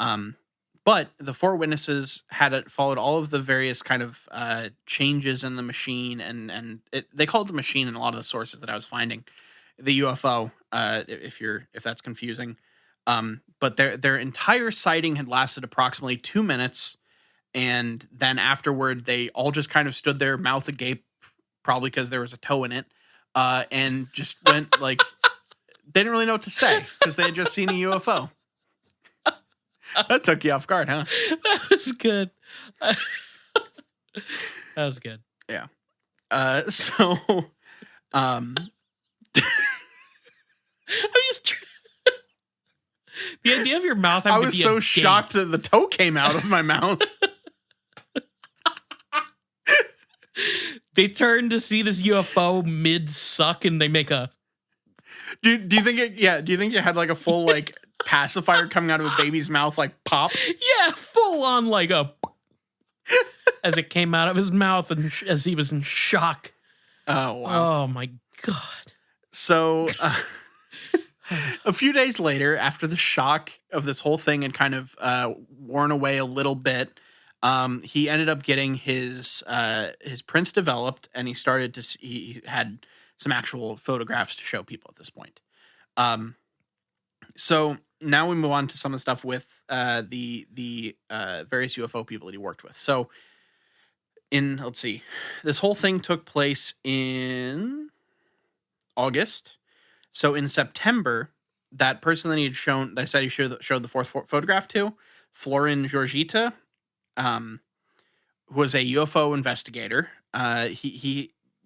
[SPEAKER 2] But the four witnesses followed all of the various kind of changes in the machine, and they called the machine in a lot of the sources that I was finding the UFO. If that's confusing, but their entire sighting had lasted approximately 2 minutes. And then afterward, they all just kind of stood there, mouth agape, probably because there was a toe in it, and just went like, they didn't really know what to say because they had just seen a UFO. That took you off guard, huh?
[SPEAKER 1] That was good. That was good.
[SPEAKER 2] Yeah. So,
[SPEAKER 1] I'm just the idea of your mouth having
[SPEAKER 2] I
[SPEAKER 1] to
[SPEAKER 2] was
[SPEAKER 1] be
[SPEAKER 2] so
[SPEAKER 1] agape.
[SPEAKER 2] shocked that the toe came out of my mouth.
[SPEAKER 1] They turn to see this UFO mid suck, and they make a.
[SPEAKER 2] Do you think it? Yeah. Do you think you had like a full like pacifier coming out of a baby's mouth, like pop?
[SPEAKER 1] Yeah, full on like a. As it came out of his mouth, and as he was in shock.
[SPEAKER 2] Oh wow.
[SPEAKER 1] Oh my God.
[SPEAKER 2] So a few days later, after the shock of this whole thing had kind of worn away a little bit, he ended up getting his prints developed, and he started to see, he had some actual photographs to show people at this point. So now we move on to some of the stuff with the various UFO people that he worked with. So let's see, this whole thing took place in August. So in September, that person that he had shown, that I said he showed the fourth photograph to, Florin Georgita, who was a UFO investigator.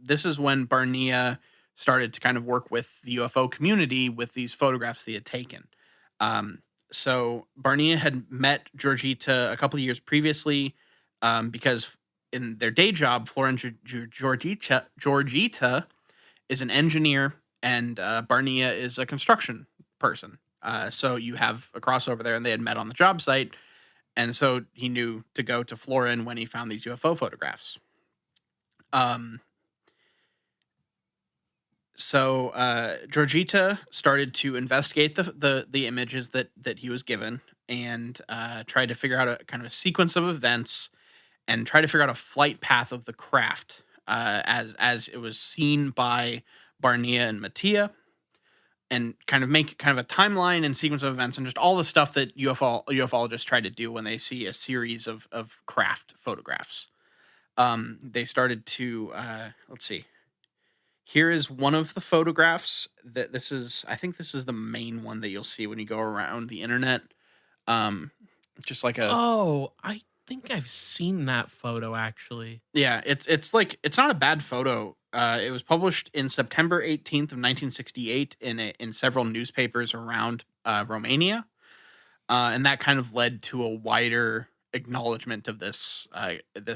[SPEAKER 2] This is when Barnea started to kind of work with the UFO community with these photographs he had taken. So Barnea had met Georgita a couple of years previously, because in their day job, Florin Georgita is an engineer, and Barnea is a construction person. So you have a crossover there, and they had met on the job site. And so he knew to go to Florin when he found these UFO photographs. So Georgita started to investigate the images that he was given, and tried to figure out a kind of a sequence of events, and try to figure out a flight path of the craft as it was seen by Barnea and Mattia, and kind of make kind of a timeline and sequence of events, and just all the stuff that ufologists try to do when they see a series of craft photographs. They started to let's see. Here is one of the photographs that I think this is the main one that you'll see when you go around the internet. Just like
[SPEAKER 1] Oh, I think I've seen that photo actually.
[SPEAKER 2] yeah, it's like, it's not a bad photo. It was published in September 18th of 1968 in several newspapers around Romania, and that kind of led to a wider acknowledgement of this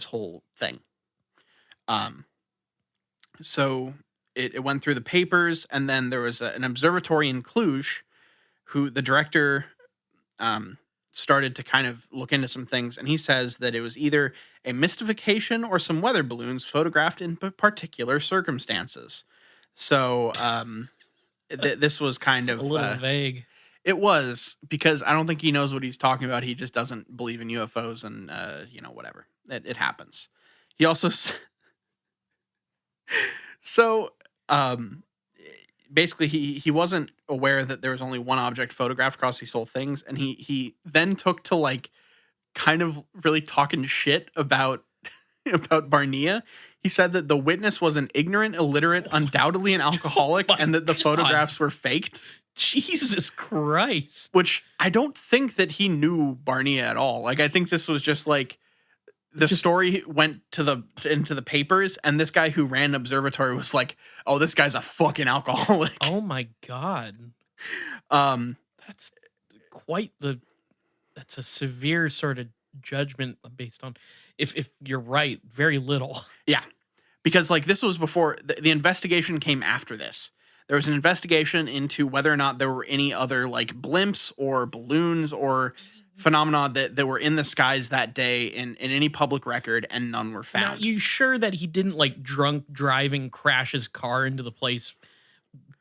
[SPEAKER 2] whole thing. So it went through the papers, and then there was an observatory in Cluj, who the director started to kind of look into some things, and he says that it was either a mystification or some weather balloons photographed in particular circumstances. So this was kind of
[SPEAKER 1] a little vague.
[SPEAKER 2] It was, because I don't think he knows what he's talking about. He just doesn't believe in UFOs, and whatever. It happens. He also so basically he wasn't aware that there was only one object photographed across these whole things, and he then took to like kind of really talking shit about Barnea. He said that the witness was an ignorant, illiterate, undoubtedly an alcoholic, and that the photographs were faked.
[SPEAKER 1] Jesus Christ.
[SPEAKER 2] Which I don't think that he knew Barnea at all. Like, I think this was just like the story went into the papers, and this guy who ran the observatory was like, "Oh, this guy's a fucking alcoholic."
[SPEAKER 1] Oh my god.
[SPEAKER 2] Um,
[SPEAKER 1] That's quite the that's a severe sort of judgment based on if you're right, very little.
[SPEAKER 2] yeah, because like this was before the investigation came after this. There was an investigation into whether or not there were any other like blimps or balloons or phenomena that were in the skies that day in any public record, and none were
[SPEAKER 1] Now,
[SPEAKER 2] found.
[SPEAKER 1] you sure that he didn't like drunk driving crash his car into the place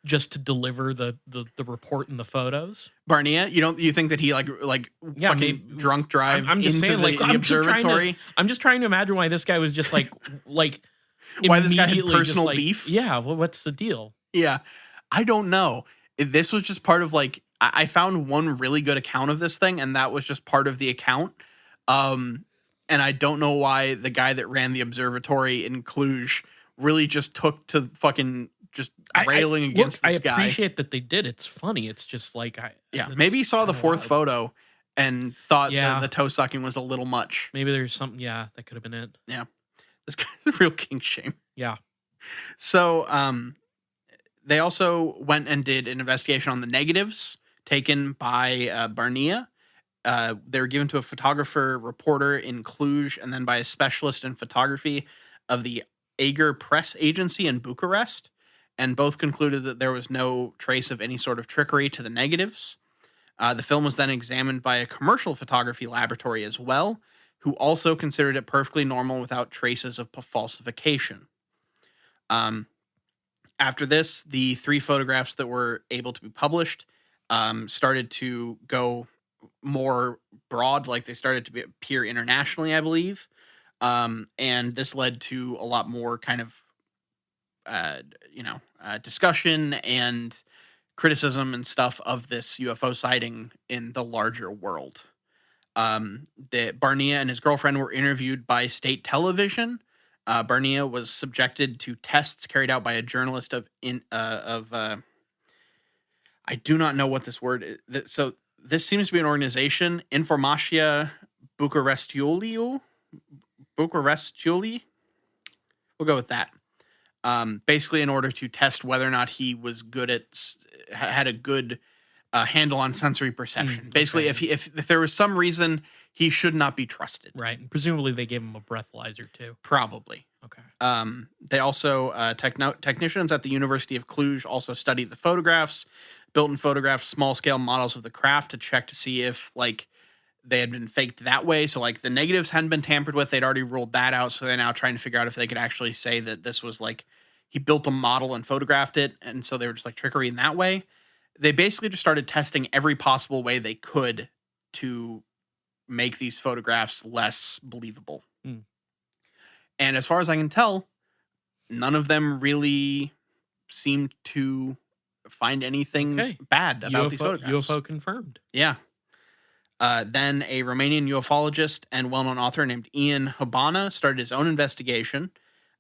[SPEAKER 1] just to deliver the report and the photos?
[SPEAKER 2] Barnea, you think that he like
[SPEAKER 1] Yeah,
[SPEAKER 2] fucking
[SPEAKER 1] maybe
[SPEAKER 2] drunk drive
[SPEAKER 1] I'm just
[SPEAKER 2] into
[SPEAKER 1] saying, like,
[SPEAKER 2] the observatory?
[SPEAKER 1] I'm just trying to imagine why this guy was just like
[SPEAKER 2] Why this guy had
[SPEAKER 1] immediately just
[SPEAKER 2] personal
[SPEAKER 1] like,
[SPEAKER 2] beef?
[SPEAKER 1] yeah, well, what's the deal?
[SPEAKER 2] Yeah, I don't know. This was just part of like I found one really good account of this thing, and that was just part of the account. Um, and I don't know why the guy that ran the observatory in Cluj really just took to fucking just railing against this guy.
[SPEAKER 1] I appreciate that they did. It's funny. It's just like
[SPEAKER 2] Yeah, maybe he saw the fourth photo and thought the toe sucking was a little much.
[SPEAKER 1] Maybe there's something. Yeah, that could have been it.
[SPEAKER 2] Yeah, this guy's a real king shame.
[SPEAKER 1] Yeah.
[SPEAKER 2] So, they also went and did an investigation on the negatives taken by Barnea. They were given to a photographer reporter in Cluj, and then by a specialist in photography of the Ager Press Agency in Bucharest. And both concluded that there was no trace of any sort of trickery to the negatives. The film was then examined by a commercial photography laboratory as well, who also considered it perfectly normal without traces of falsification. After this, the 3 photographs that were able to be published started to go more broad, like they started to appear internationally, I believe. And this led to a lot more kind of, discussion and criticism and stuff of this UFO sighting in the larger world. That Barnea and his girlfriend were interviewed by state television. Barnea was subjected to tests carried out by a journalist I do not know what this word is. So this seems to be an organization, Informația Bucurestiului. We'll go with that. Basically, in order to test whether or not he was good had a good handle on sensory perception. Basically,
[SPEAKER 1] okay.
[SPEAKER 2] if there was some reason he should not be trusted.
[SPEAKER 1] Right. And presumably they gave him a breathalyzer too.
[SPEAKER 2] Probably.
[SPEAKER 1] Okay.
[SPEAKER 2] They also technicians at the University of Cluj also studied the photographs, built and photographed small scale models of the craft to check to see if like they had been faked that way. So like the negatives hadn't been tampered with. They'd already ruled that out. So they're now trying to figure out if they could actually say that this was like he built a model and photographed it. And so they were just like trickery in that way. They basically just started testing every possible way they could to make these photographs less believable.
[SPEAKER 1] Mm.
[SPEAKER 2] And as far as I can tell, none of them really seemed to find anything bad about these photographs.
[SPEAKER 1] UFO confirmed.
[SPEAKER 2] Yeah. Then a Romanian ufologist and well-known author named Ian Habana started his own investigation,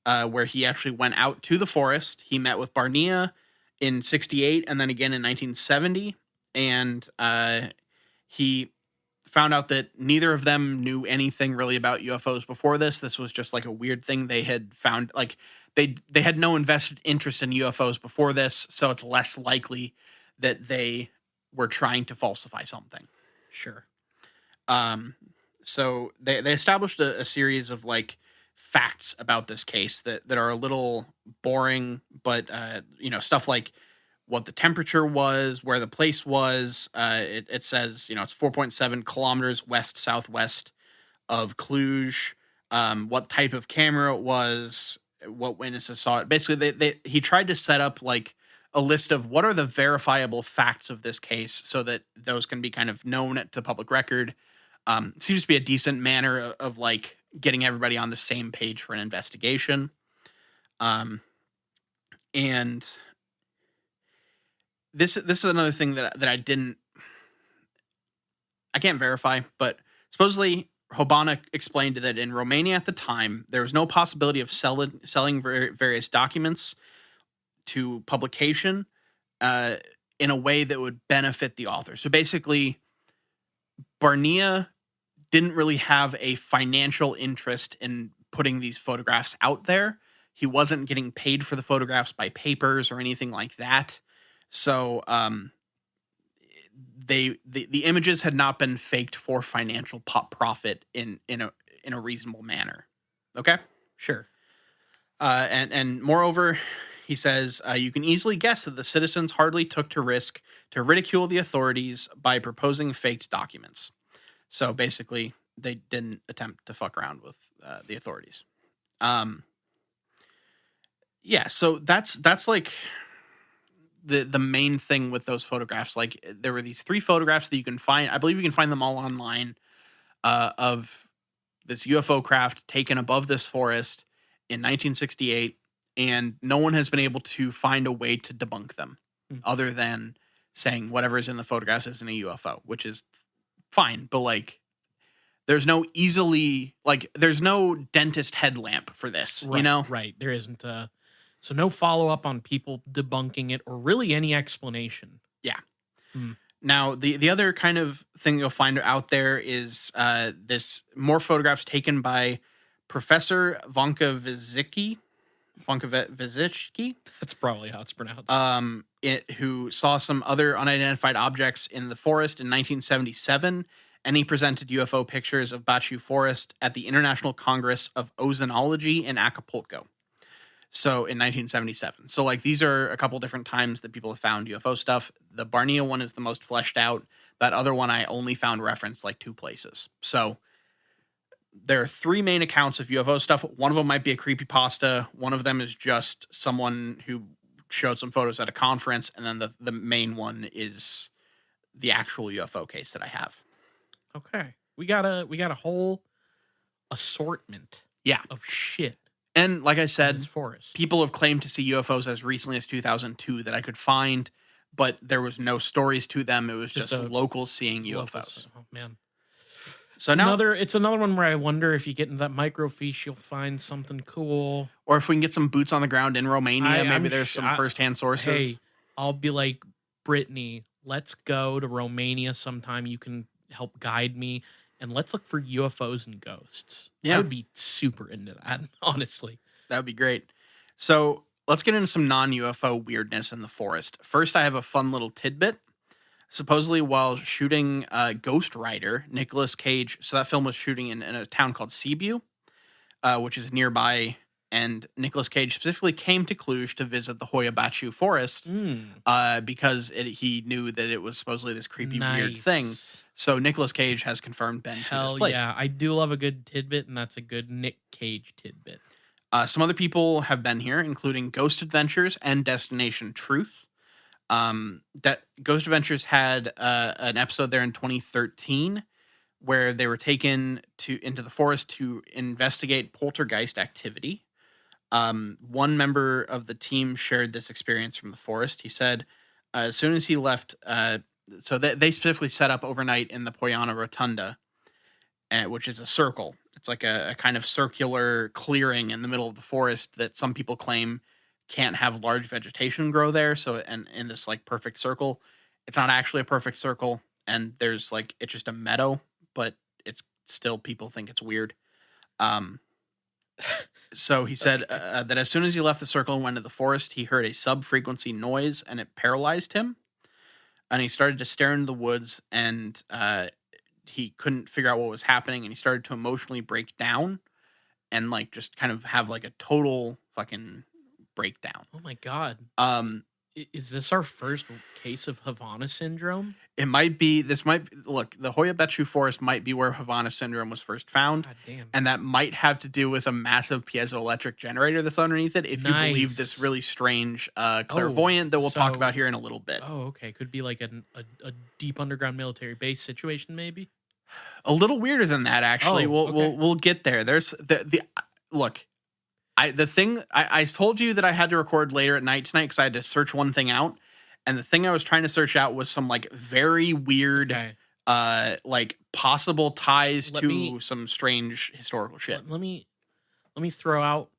[SPEAKER 2] where he actually went out to the forest. He met with Barnea in 1968 and then again in 1970. And he found out that neither of them knew anything really about UFOs before this. This was just like a weird thing they had found. Like they had no invested interest in UFOs before this, so it's less likely that they were trying to falsify something.
[SPEAKER 1] Sure.
[SPEAKER 2] So they established a series of like facts about this case that are a little boring, but stuff like what the temperature was, where the place was. It says, it's 4.7 kilometers west southwest of Cluj. What type of camera it was, what witnesses saw it. Basically, he tried to set up like a list of what are the verifiable facts of this case so that those can be kind of known to public record. Seems to be a decent manner of like getting everybody on the same page for an investigation. And this is another thing that I can't verify, but supposedly Hobana explained that in Romania at the time, there was no possibility of selling various documents to publication in a way that would benefit the author. So basically, Barnea didn't really have a financial interest in putting these photographs out there. He wasn't getting paid for the photographs by papers or anything like that. So the images had not been faked for financial profit in a reasonable manner. Okay?
[SPEAKER 1] Sure.
[SPEAKER 2] And moreover, he says, you can easily guess that the citizens hardly took to risk to ridicule the authorities by proposing faked documents. So basically, they didn't attempt to fuck around with the authorities. Yeah, so that's like the main thing with those photographs. Like there were these 3 photographs that you can find. I believe you can find them all online of this UFO craft taken above this forest in 1968, and no one has been able to find a way to debunk them other than saying whatever is in the photographs isn't a UFO, which is fine. But like, there's no dentist headlamp for this,
[SPEAKER 1] Right,
[SPEAKER 2] you know?
[SPEAKER 1] right. There isn't so no follow up on people debunking it or really any explanation.
[SPEAKER 2] Yeah.
[SPEAKER 1] Mm.
[SPEAKER 2] Now, the other kind of thing you'll find out there is this more photographs taken by Professor Vonkovizicki,
[SPEAKER 1] That's probably how it's pronounced.
[SPEAKER 2] who saw some other unidentified objects in the forest in 1977, and he presented UFO pictures of Baciu Forest at the International Congress of Ozonology in Acapulco. So in 1977. So like these are a couple different times that people have found UFO stuff. The Barnea one is the most fleshed out. That other one I only found referenced like 2 places. So there are 3 main accounts of UFO stuff. One of them might be a creepypasta. One of them is just someone who showed some photos at a conference, and then the main one is the actual UFO case that I have.
[SPEAKER 1] Okay. We got a whole assortment
[SPEAKER 2] Yeah.
[SPEAKER 1] of shit
[SPEAKER 2] And like I
[SPEAKER 1] in
[SPEAKER 2] said,
[SPEAKER 1] this forest.
[SPEAKER 2] people have claimed to see UFOs as recently as 2002 that I could find, but there was no stories to them. It was just locals seeing UFOs.
[SPEAKER 1] Oh man.
[SPEAKER 2] So
[SPEAKER 1] It's
[SPEAKER 2] now,
[SPEAKER 1] it's another one where I wonder if you get into that microfiche, you'll find something cool.
[SPEAKER 2] or if we can get some boots on the ground in Romania, maybe there's some firsthand sources.
[SPEAKER 1] Hey, I'll be like, Brittany, let's go to Romania sometime. You can help guide me, and let's look for UFOs and ghosts.
[SPEAKER 2] Yeah.
[SPEAKER 1] I would be super into that, honestly.
[SPEAKER 2] That would be great. So let's get into some non-UFO weirdness in the forest. First, I have a fun little tidbit. Supposedly, while shooting Ghost Rider, Nicolas Cage, so that film was shooting in a town called Cebu, which is nearby, and Nicolas Cage specifically came to Cluj to visit the Hoia Baciu Forest because he knew that it was supposedly this creepy, weird thing. So Nicolas Cage has confirmed been to this place.
[SPEAKER 1] Yeah, I do love a good tidbit, and that's a good Nick Cage tidbit.
[SPEAKER 2] Some other people have been here, including Ghost Adventures and Destination Truth. That Ghost Adventures had an episode there in 2013 where they were taken into the forest to investigate poltergeist activity. One member of the team shared this experience from the forest. He said, as soon as he left, so they specifically set up overnight in the Poyana Rotunda, which is a circle. It's like a kind of circular clearing in the middle of the forest that some people claim can't have large vegetation grow there. So, and in this like perfect circle, it's not actually a perfect circle. And there's like, it's just a meadow, but it's still, people think it's weird. So he said that as soon as he left the circle and went to the forest, he heard a sub-frequency noise and it paralyzed him. And he started to stare into the woods, and he couldn't figure out what was happening, and he started to emotionally break down and like just kind of have like a total fucking breakdown.
[SPEAKER 1] Oh my god. Is this our first case of Havana syndrome?
[SPEAKER 2] It might be. Look, the Hoia Baciu Forest might be where Havana syndrome was first found.
[SPEAKER 1] God damn.
[SPEAKER 2] And that might have to do with a massive piezoelectric generator that's underneath it, if you believe this really strange clairvoyant that we'll talk about here in a little bit.
[SPEAKER 1] Oh, okay. Could be like a deep underground military base situation, maybe?
[SPEAKER 2] A little weirder than that, actually. We'll get there. There's the look. I told you that I had to record later at night tonight because I had to search one thing out, and the thing I was trying to search out was some like very weird, like possible ties to some strange historical shit.
[SPEAKER 1] Let me throw out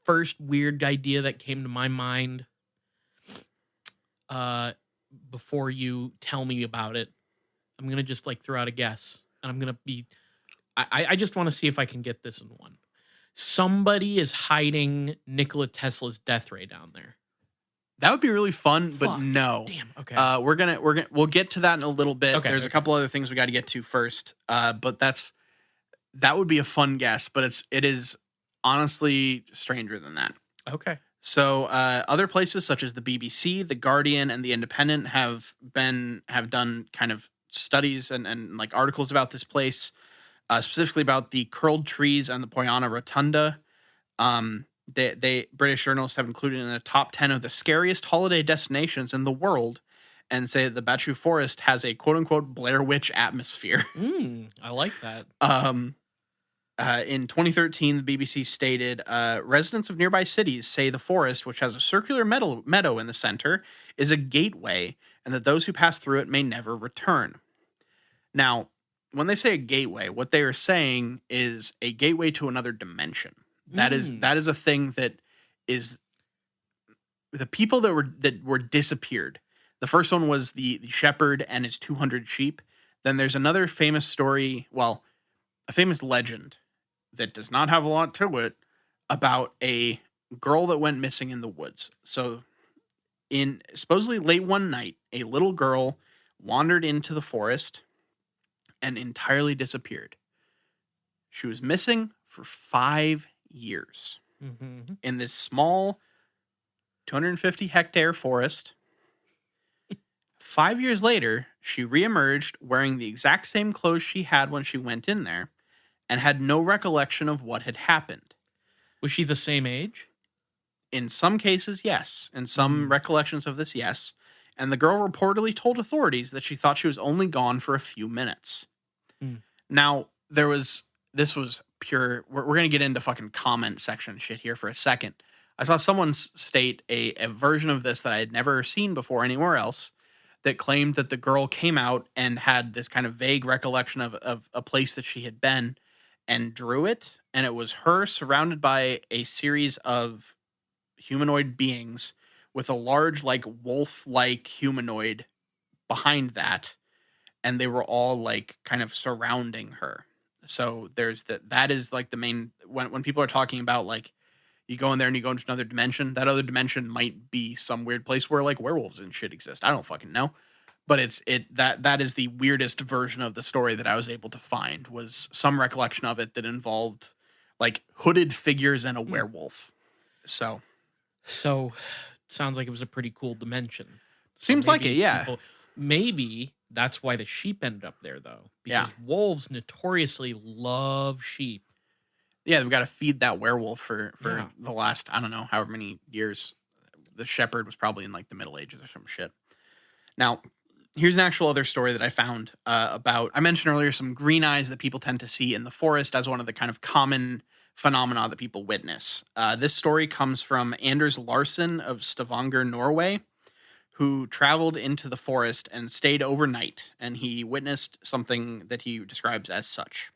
[SPEAKER 1] first weird idea that came to my mind. Before you tell me about it, I'm gonna just like throw out a guess. and I'm gonna be. I just want to see if I can get this in one. Somebody is hiding Nikola Tesla's death ray down there.
[SPEAKER 2] That would be really fun, but
[SPEAKER 1] Fuck.
[SPEAKER 2] no.
[SPEAKER 1] Damn. Okay.
[SPEAKER 2] We'll get to that in a little bit.
[SPEAKER 1] Okay,
[SPEAKER 2] There's a
[SPEAKER 1] okay.
[SPEAKER 2] couple other things we got to get to first. But that would be a fun guess, but it is honestly stranger than that.
[SPEAKER 1] Okay.
[SPEAKER 2] So other places such as the BBC, the Guardian, and the Independent have done kind of studies and like articles about this place, specifically about the curled trees and the Poyana Rotunda. They British journalists have included in the top 10 of the scariest holiday destinations in the world, and say that the Bachu Forest has a quote unquote Blair Witch atmosphere.
[SPEAKER 1] I like that.
[SPEAKER 2] In 2013, the BBC stated residents of nearby cities say the forest, which has a circular meadow in the center, is a gateway, and that those who pass through it may never return. Now, when they say a gateway, what they are saying is a gateway to another dimension. That is a thing that is the people that were disappeared. The first one was the shepherd and his 200 sheep. Then there's another famous story, well, a famous legend that does not have a lot to it about a girl that went missing in the woods. So in supposedly late one night, a little girl wandered into the forest and entirely disappeared. She was missing for 5 years in this small 250 hectare forest. 5 years later, she reemerged wearing the exact same clothes she had when she went in there and had no recollection of what had happened.
[SPEAKER 1] Was she the same age?
[SPEAKER 2] In some cases, yes. In some recollections of this, yes. And the girl reportedly told authorities that she thought she was only gone for a few minutes. Now, this was pure, we're going to get into fucking comment section shit here for a second. I saw someone state a version of this that I had never seen before anywhere else, that claimed that the girl came out and had this kind of vague recollection of a place that she had been and drew it. And it was her surrounded by a series of humanoid beings with a large, like, wolf-like humanoid behind that. And they were all, like, kind of surrounding her. So there's that is, like, the main, when people are talking about, like, you go in there and you go into another dimension, that other dimension might be some weird place where, like, werewolves and shit exist. I don't fucking know. But that is the weirdest version of the story that I was able to find, was some recollection of it that involved, like, hooded figures and a werewolf. So
[SPEAKER 1] sounds like it was a pretty cool dimension.
[SPEAKER 2] Seems like it, yeah.
[SPEAKER 1] Maybe that's why the sheep ended up there, though, because wolves notoriously love sheep.
[SPEAKER 2] Yeah, we got to feed that werewolf for the last, I don't know, however many years. The shepherd was probably in, like, the Middle Ages or some shit. Now, here's an actual other story that I found about, I mentioned earlier, some green eyes that people tend to see in the forest as one of the kind of common phenomena that people witness. This story comes from Anders Larson of Stavanger, Norway, who traveled into the forest and stayed overnight, and he witnessed something that he describes as such.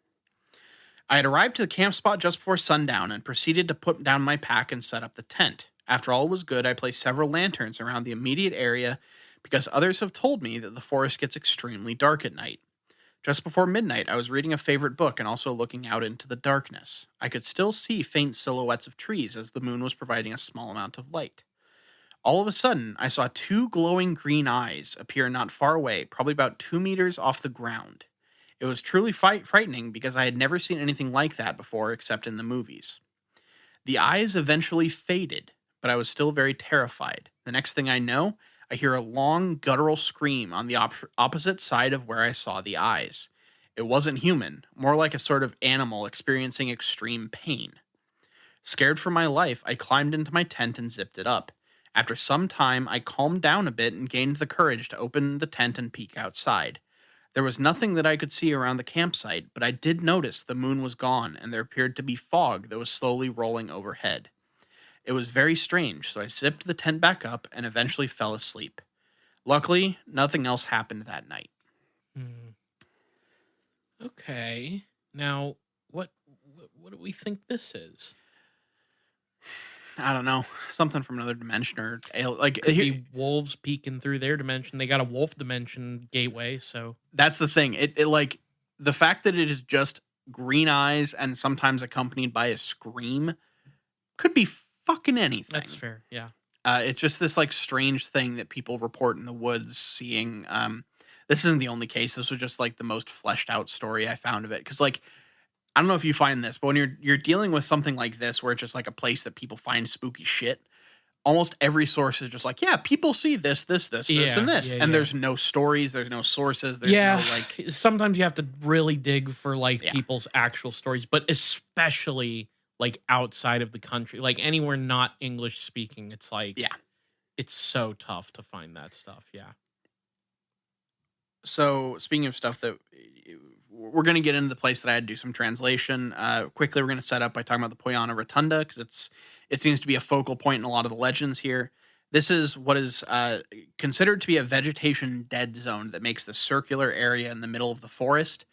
[SPEAKER 2] I had arrived to the camp spot just before sundown and proceeded to put down my pack and set up the tent. After all was good, I placed several lanterns around the immediate area because others have told me that the forest gets extremely dark at night. Just before midnight, I was reading a favorite book and also looking out into the darkness. I could still see faint silhouettes of trees as the moon was providing a small amount of light. All of a sudden, I saw 2 glowing green eyes appear not far away, probably about 2 meters off the ground. It was truly frightening because I had never seen anything like that before except in the movies. The eyes eventually faded, but I was still very terrified. The next thing I know, I hear a long, guttural scream on the opposite side of where I saw the eyes. It wasn't human, more like a sort of animal experiencing extreme pain. Scared for my life, I climbed into my tent and zipped it up. After some time, I calmed down a bit and gained the courage to open the tent and peek outside. There was nothing that I could see around the campsite, but I did notice the moon was gone and there appeared to be fog that was slowly rolling overhead. It was very strange, so I zipped the tent back up and eventually fell asleep. Luckily, nothing else happened that night.
[SPEAKER 1] Okay. Now, what do we think this is?
[SPEAKER 2] I don't know. Something from another dimension, or like,
[SPEAKER 1] could be wolves peeking through their dimension. They got a wolf dimension gateway, so
[SPEAKER 2] that's the thing. It like, the fact that it is just green eyes and sometimes accompanied by a scream could be fucking anything.
[SPEAKER 1] That's fair. Yeah.
[SPEAKER 2] It's just this like strange thing that people report in the woods seeing. This isn't the only case. This was just like the most fleshed out story I found of it. Because like I don't know if you find this, but when you're dealing with something like this, where it's just like a place that people find spooky shit, almost every source is just like, yeah, people see this,
[SPEAKER 1] Yeah,
[SPEAKER 2] and this,
[SPEAKER 1] yeah,
[SPEAKER 2] and
[SPEAKER 1] yeah.
[SPEAKER 2] there's no stories, there's no sources, there's
[SPEAKER 1] Yeah,
[SPEAKER 2] no like,
[SPEAKER 1] sometimes you have to really dig for like
[SPEAKER 2] yeah,
[SPEAKER 1] people's actual stories, but especially like outside of the country, like anywhere not English speaking, it's like
[SPEAKER 2] yeah.
[SPEAKER 1] it's so tough to find that stuff. Yeah.
[SPEAKER 2] So speaking of stuff that we're going to get into the place that I had to do some translation. Quickly, we're going to set up by talking about the Poyana Rotunda because it seems to be a focal point in a lot of the legends here. This is what is considered to be a vegetation dead zone that makes the circular area in the middle of the forest,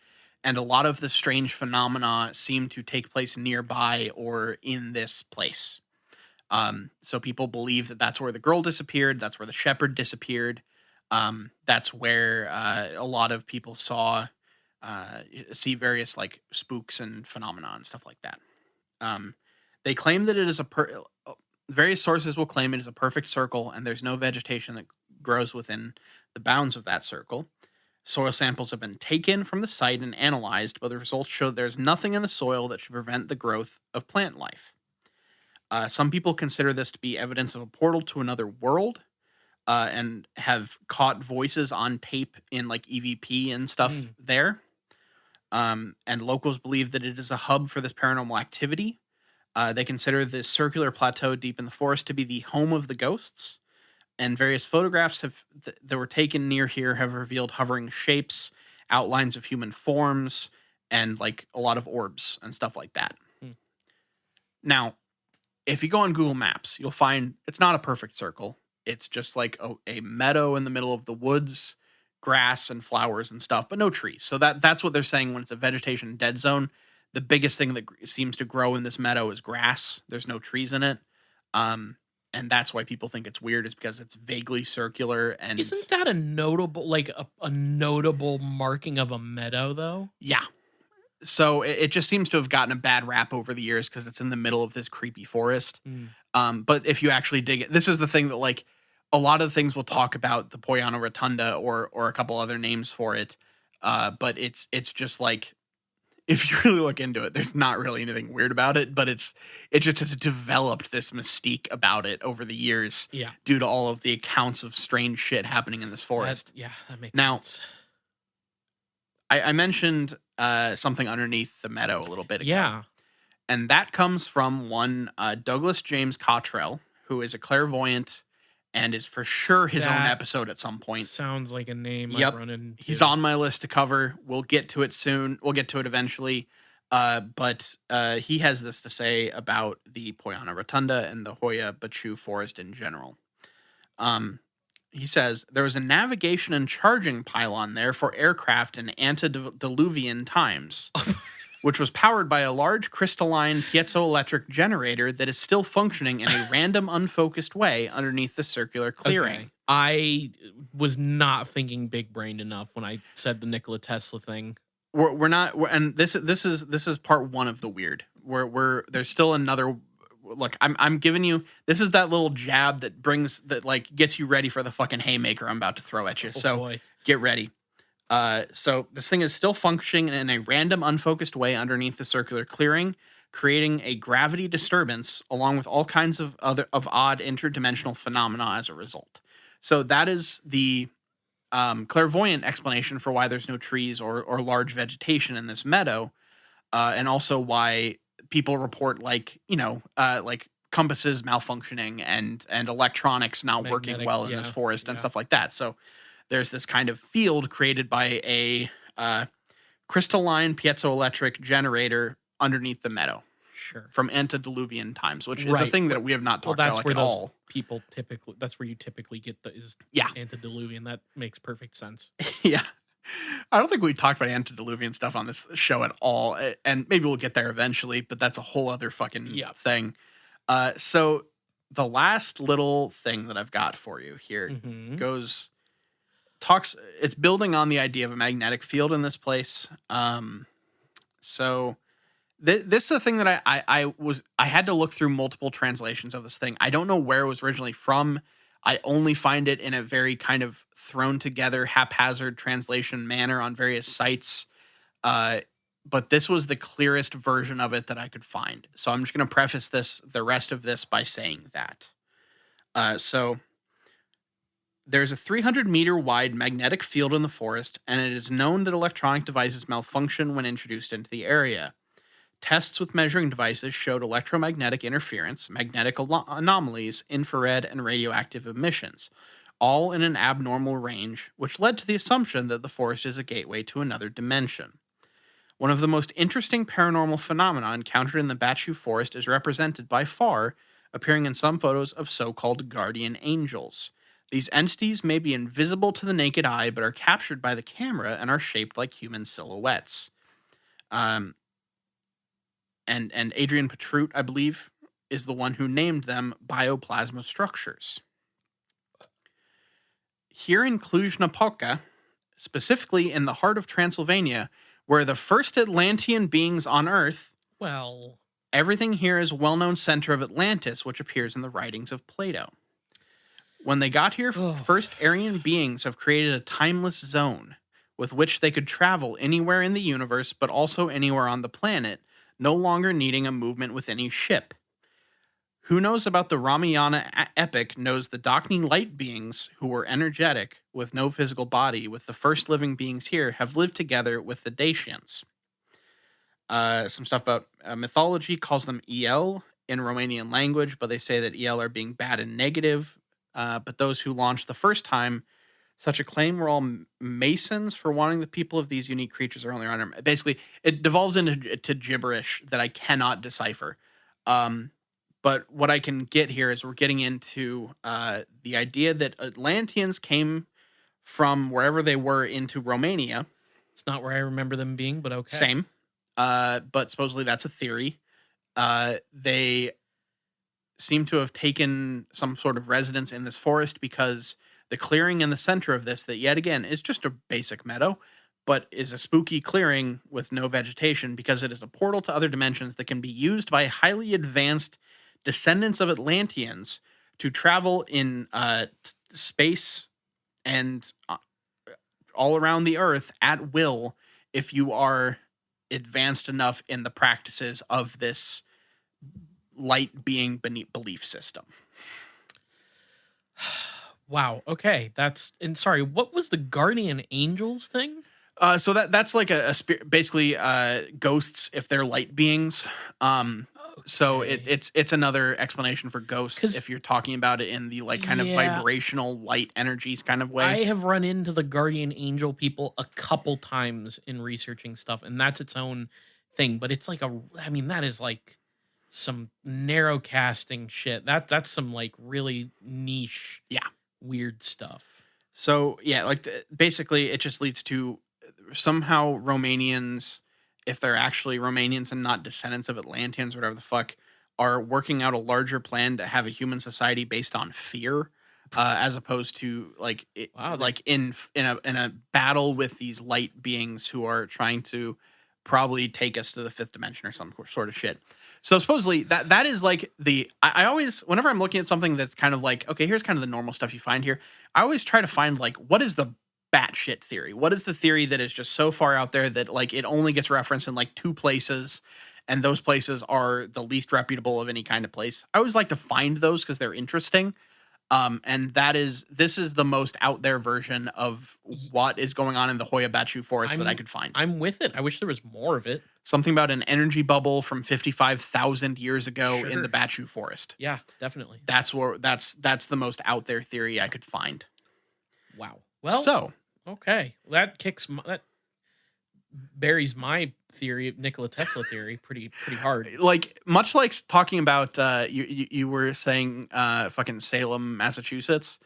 [SPEAKER 2] and a lot of the strange phenomena seem to take place nearby or in this place. So people believe that that's where the girl disappeared. That's where the shepherd disappeared. That's where a lot of people uh, see various like spooks and phenomena and stuff like that. Um, they claim that it is various sources will claim it is a perfect circle and there's no vegetation that grows within the bounds of that circle. Soil samples have been taken from the site and analyzed, but the results show there's nothing in the soil that should prevent the growth of plant life. Some people consider this to be evidence of a portal to another world, and have caught voices on tape in like EVP and stuff
[SPEAKER 1] Mm.
[SPEAKER 2] there. And locals believe that it is a hub for this paranormal activity. They consider this circular plateau deep in the forest to be the home of the ghosts. And various photographs that were taken near here have revealed hovering shapes, outlines of human forms, and like a lot of orbs and stuff like that.
[SPEAKER 1] Mm.
[SPEAKER 2] Now, if you go on Google Maps, you'll find it's not a perfect circle. It's just like a meadow in the middle of the woods, grass and flowers and stuff, but no trees. So that's what they're saying when it's a vegetation dead zone. The biggest thing that seems to grow in this meadow is grass. There's no trees in it. Um, and that's why people think it's weird, is because it's vaguely circular and
[SPEAKER 1] Isn't that a notable like a notable marking of a meadow though?
[SPEAKER 2] yeah. So it just seems to have gotten a bad rap over the years because it's in the middle of this creepy forest.
[SPEAKER 1] Mm.
[SPEAKER 2] But if you actually dig it, this is the thing that like a lot of things will talk about the Poyana Rotunda or a couple other names for it. But it's just like if you really look into it, there's not really anything weird about it, but it just has developed this mystique about it over the years
[SPEAKER 1] Yeah.
[SPEAKER 2] due to all of the accounts of strange shit happening in this forest.
[SPEAKER 1] That makes
[SPEAKER 2] Now,
[SPEAKER 1] sense.
[SPEAKER 2] I mentioned something underneath the meadow a little bit ago.
[SPEAKER 1] Yeah.
[SPEAKER 2] And that comes from one Douglas James Cottrell, who is a clairvoyant and is for sure his own
[SPEAKER 1] That
[SPEAKER 2] episode at some point.
[SPEAKER 1] sounds like a name
[SPEAKER 2] Yep.
[SPEAKER 1] I've run into.
[SPEAKER 2] He's on my list to cover. We'll get to it soon. We'll get to it eventually. But he has this to say about the Poyana Rotunda and the Hoia Baciu Forest in general. He says there was a navigation and charging pylon there for aircraft in antediluvian times, which was powered by a large crystalline piezoelectric generator that is still functioning in a random, unfocused way underneath the circular clearing.
[SPEAKER 1] Okay. I was not thinking big brained enough when I said the Nikola Tesla thing.
[SPEAKER 2] We're not, and this is part one of the weird. There's still another. Look, I'm giving you, this is that little jab that like gets you ready for the fucking haymaker I'm about to throw at you.
[SPEAKER 1] Oh,
[SPEAKER 2] So
[SPEAKER 1] boy.
[SPEAKER 2] get ready. So this thing is still functioning in a random, unfocused way underneath the circular clearing, creating a gravity disturbance along with all kinds of odd interdimensional phenomena as a result. So that is the clairvoyant explanation for why there's no trees or large vegetation in this meadow, and also why people report like compasses malfunctioning and electronics not working
[SPEAKER 1] Magnetic,
[SPEAKER 2] well in this forest and
[SPEAKER 1] yeah.
[SPEAKER 2] stuff like that. So there's this kind of field created by a crystalline piezoelectric generator underneath the meadow
[SPEAKER 1] Sure.
[SPEAKER 2] from antediluvian times, which is a
[SPEAKER 1] Right.
[SPEAKER 2] thing that we have not
[SPEAKER 1] Well,
[SPEAKER 2] talked about
[SPEAKER 1] that's
[SPEAKER 2] like
[SPEAKER 1] where
[SPEAKER 2] at
[SPEAKER 1] those
[SPEAKER 2] all.
[SPEAKER 1] people typically, that's where you typically get
[SPEAKER 2] Yeah.
[SPEAKER 1] antediluvian. That makes perfect sense.
[SPEAKER 2] Yeah. I don't think we talked about antediluvian stuff on this show at all, and maybe we'll get there eventually, but that's a whole other fucking
[SPEAKER 1] Yeah.
[SPEAKER 2] thing. So the last little thing that I've got for you here
[SPEAKER 1] Mhm.
[SPEAKER 2] goes talks. It's building on the idea of a magnetic field in this place. So this is a thing that I had to look through multiple translations of this thing. I don't know where it was originally from. I only find it in a very kind of thrown together, haphazard translation manner on various sites. But this was the clearest version of it that I could find. So I'm just going to preface the rest of this by saying that. So there's a 300-meter wide magnetic field in the forest, and it is known that electronic devices malfunction when introduced into the area. Tests with measuring devices showed electromagnetic interference, magnetic anomalies, infrared, and radioactive emissions, all in an abnormal range, which led to the assumption that the forest is a gateway to another dimension. One of the most interesting paranormal phenomena encountered in the Bachu Forest is represented by far, appearing in some photos of so-called guardian angels. These entities may be invisible to the naked eye, but are captured by the camera and are shaped like human silhouettes. And Adrian Petrut, I believe, is the one who named them bioplasma structures. Here in Cluj-Napoca, specifically in the heart of Transylvania, where the first Atlantean beings on Earth,
[SPEAKER 1] Well,
[SPEAKER 2] everything here is a well-known center of Atlantis, which appears in the writings of Plato. When they got here, first Aryan beings have created a timeless zone with which they could travel anywhere in the universe, but also anywhere on the planet, no longer needing a movement with any ship. Who knows about the Ramayana epic knows the Dakni light beings, who were energetic with no physical body, with the first living beings here, have lived together with the Dacians. Some stuff about mythology calls them El in Romanian language, but they say that El are being bad and negative. But those who launched the first time such a claim were all Masons for wanting the people of these unique creatures are only around. Basically, it devolves into gibberish that I cannot decipher. But what I can get here is we're getting into the idea that Atlanteans came from wherever they were into Romania.
[SPEAKER 1] It's not where I remember them being, but okay.
[SPEAKER 2] Same. But supposedly that's a theory. They seem to have taken some sort of residence in this forest because the clearing in the center of this, that yet again is just a basic meadow, but is a spooky clearing with no vegetation because it is a portal to other dimensions that can be used by highly advanced descendants of Atlanteans to travel in space and all around the earth at will if you are advanced enough in the practices of this light being belief system.
[SPEAKER 1] Wow. Okay. Sorry, what was the guardian angels thing?
[SPEAKER 2] So that's like a spirit, basically ghosts if they're light beings. So it's another explanation for ghosts if you're talking about it in the like kind of vibrational light energies kind of way.
[SPEAKER 1] I have run into the guardian angel people a couple times in researching stuff, and that's its own thing. But it's like that is like some narrow casting shit. That's some like really niche, weird stuff.
[SPEAKER 2] So yeah, like basically it just leads to somehow Romanians, if they're actually Romanians and not descendants of Atlanteans or whatever the fuck, are working out a larger plan to have a human society based on fear, as opposed to like in a battle with these light beings who are trying to probably take us to the fifth dimension or some sort of shit. So supposedly that is like I always, whenever I'm looking at something that's kind of like, okay, here's kind of the normal stuff you find here, I always try to find like, what is the batshit theory? What is the theory that is just so far out there that like it only gets referenced in like 2 places, and those places are the least reputable of any kind of place? I always like to find those because they're interesting. And this is the most out there version of what is going on in the Hoia Baciu Forest that I could find.
[SPEAKER 1] I'm with it. I wish there was more of it.
[SPEAKER 2] Something about an energy bubble from 55,000 years ago in the Baciu Forest.
[SPEAKER 1] Yeah, definitely.
[SPEAKER 2] That's the most out there theory I could find.
[SPEAKER 1] Wow. Well, okay. That buries my theory, Nikola Tesla theory, pretty hard.
[SPEAKER 2] Like much like talking about you were saying fucking Salem, Massachusetts,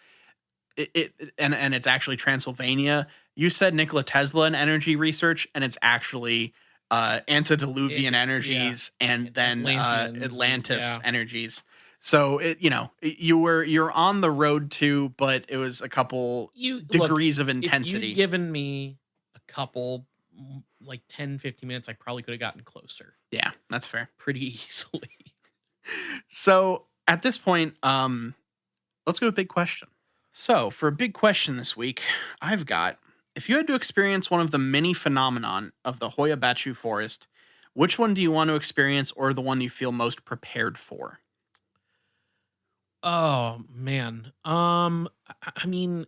[SPEAKER 2] and it's actually Transylvania. You said Nikola Tesla and energy research, and it's actually antediluvian energies and then Atlantis energies. So you're on the road to, but it was a couple degrees of
[SPEAKER 1] If
[SPEAKER 2] intensity.
[SPEAKER 1] you'd given me a couple, like 10, 15 minutes, I probably could have gotten closer
[SPEAKER 2] Yeah, that's fair.
[SPEAKER 1] pretty easily.
[SPEAKER 2] So at this point, let's go to big question. So for a big question this week, I've got, if you had to experience one of the many phenomenon of the Hoia Baciu Forest, which one do you want to experience, or the one you feel most prepared for?
[SPEAKER 1] Oh man. I mean,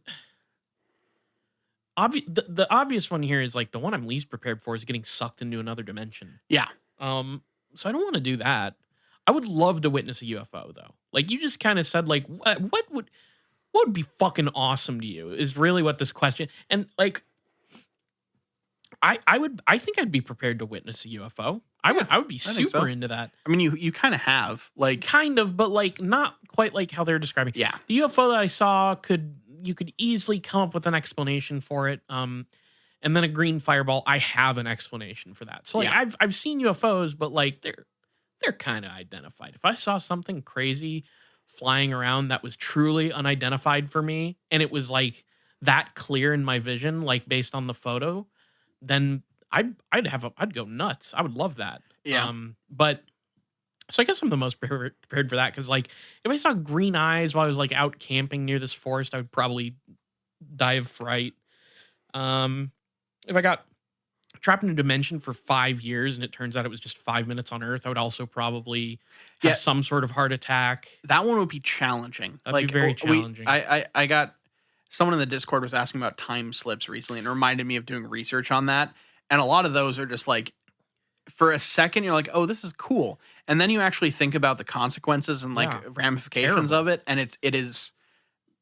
[SPEAKER 1] the obvious one here is like the one I'm least prepared for is getting sucked into another dimension.
[SPEAKER 2] Yeah.
[SPEAKER 1] So I don't want to do that. I would love to witness a UFO though. Like you just kind of said, like what would be fucking awesome to you is really what this question. And like I think I'd be prepared to witness a UFO. I would be
[SPEAKER 2] think so.
[SPEAKER 1] super into that.
[SPEAKER 2] I mean, you kind of have, like,
[SPEAKER 1] Kind of, but like not quite like how they're describing.
[SPEAKER 2] yeah.
[SPEAKER 1] The UFO that I saw you could easily come up with an explanation for it. And then a green fireball, I have an explanation for that. So like
[SPEAKER 2] Yeah.
[SPEAKER 1] I've seen UFOs, but like they're kind of identified. If I saw something crazy flying around that was truly unidentified for me, and it was like that clear in my vision, like based on the photo, then I'd go nuts. I would love that.
[SPEAKER 2] Yeah.
[SPEAKER 1] But so I guess I'm the most prepared for that because like if I saw green eyes while I was like out camping near this forest, I would probably die of fright. If I got trapped in a dimension for 5 years and it turns out it was just 5 minutes on Earth, I would also probably have some sort of heart attack.
[SPEAKER 2] That one would be challenging.
[SPEAKER 1] That'd be very challenging.
[SPEAKER 2] I got someone in the Discord was asking about time slips recently and it reminded me of doing research on that. And a lot of those are just like, for a second, you're like, oh, this is cool. And then you actually think about the consequences and like ramifications of it. And it is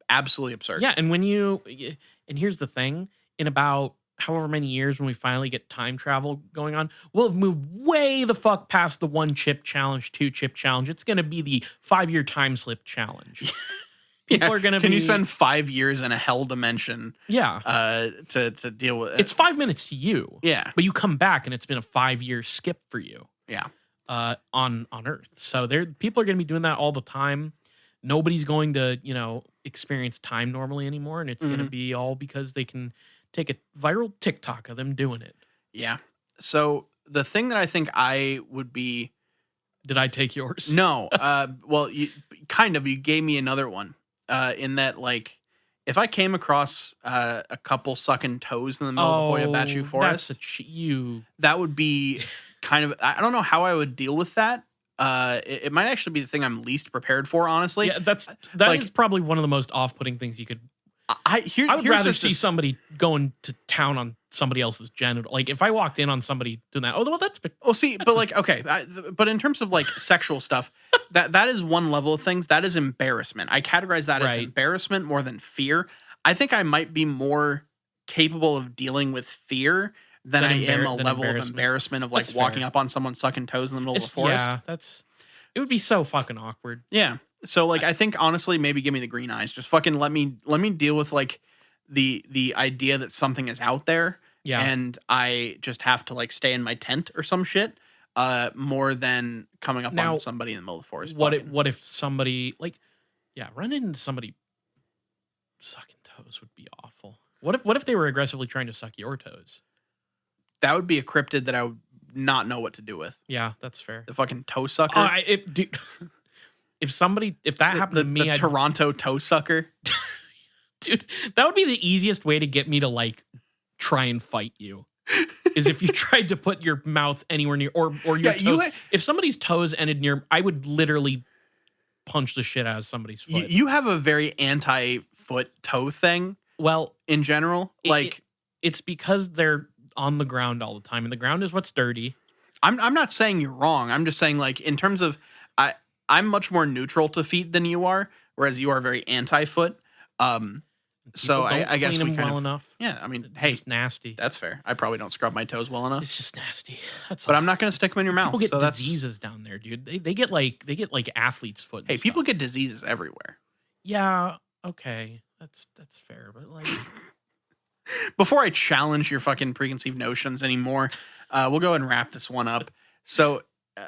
[SPEAKER 2] absolutely absurd.
[SPEAKER 1] Yeah. And and here's the thing, in about however many years when we finally get time travel going on, we'll have moved way the fuck past the 1 chip challenge, 2 chip challenge. It's going to be the 5-year time slip challenge. People are going to be...
[SPEAKER 2] Can you spend 5 years in a hell dimension?
[SPEAKER 1] Yeah.
[SPEAKER 2] To deal with it?
[SPEAKER 1] It's 5 minutes to you.
[SPEAKER 2] Yeah.
[SPEAKER 1] But you come back and it's been a 5-year skip for you.
[SPEAKER 2] Yeah.
[SPEAKER 1] On Earth. So people are going to be doing that all the time. Nobody's going to, experience time normally anymore. And it's going to be all because they can take a viral TikTok of them doing it.
[SPEAKER 2] Yeah. So the thing that I think I would be...
[SPEAKER 1] Did I take yours?
[SPEAKER 2] No. Well, you gave me another one. In that, like, if I came across a couple sucking toes in the middle of the Hoia Baciu Forest, that would be kind of... I don't know how I would deal with that. It might actually be the thing I'm least prepared for, honestly.
[SPEAKER 1] Yeah, that is probably one of the most off-putting things you could... I would rather see somebody going to town on somebody else's genital. Like if I walked in on somebody doing that,
[SPEAKER 2] but in terms of like sexual stuff, that is one level of things. That is embarrassment. I categorize that as embarrassment more than fear. I think I might be more capable of dealing with fear than I am a level of embarrassment of like walking up on someone sucking toes in the middle of the forest.
[SPEAKER 1] Yeah, it would be so fucking awkward.
[SPEAKER 2] Yeah. So like I think honestly maybe give me the green eyes. Just fucking let me deal with like the idea that something is out there.
[SPEAKER 1] Yeah.
[SPEAKER 2] And I just have to like stay in my tent or some shit. More than coming up on somebody in the middle of the forest.
[SPEAKER 1] What if somebody running into somebody sucking toes would be awful. What if they were aggressively trying to suck your toes?
[SPEAKER 2] That would be a cryptid that I would not know what to do with.
[SPEAKER 1] Yeah, that's fair.
[SPEAKER 2] The fucking toe sucker.
[SPEAKER 1] Dude, if that happened to me,
[SPEAKER 2] the Toronto toe sucker.
[SPEAKER 1] Dude, that would be the easiest way to get me to like try and fight you. Is if you tried to put your mouth anywhere near or your toes. If somebody's toes ended near, I would literally punch the shit out of somebody's foot.
[SPEAKER 2] You have a very anti-foot toe thing.
[SPEAKER 1] Well,
[SPEAKER 2] in general,
[SPEAKER 1] it's because they're on the ground all the time, and the ground is what's dirty.
[SPEAKER 2] I'm not saying you're wrong. I'm just saying like in terms of I'm much more neutral to feet than you are, whereas you are very anti-foot. So I guess we kind of
[SPEAKER 1] enough.
[SPEAKER 2] Yeah, I mean,
[SPEAKER 1] hey, it's nasty.
[SPEAKER 2] That's fair. I probably don't scrub my toes well enough.
[SPEAKER 1] It's just nasty.
[SPEAKER 2] But I'm not going to stick them in your mouth.
[SPEAKER 1] People get diseases down there, dude. They get like athlete's foot.
[SPEAKER 2] Hey, people get diseases everywhere.
[SPEAKER 1] Yeah. Okay. That's fair. But like,
[SPEAKER 2] before I challenge your fucking preconceived notions anymore, we'll go and wrap this one up. So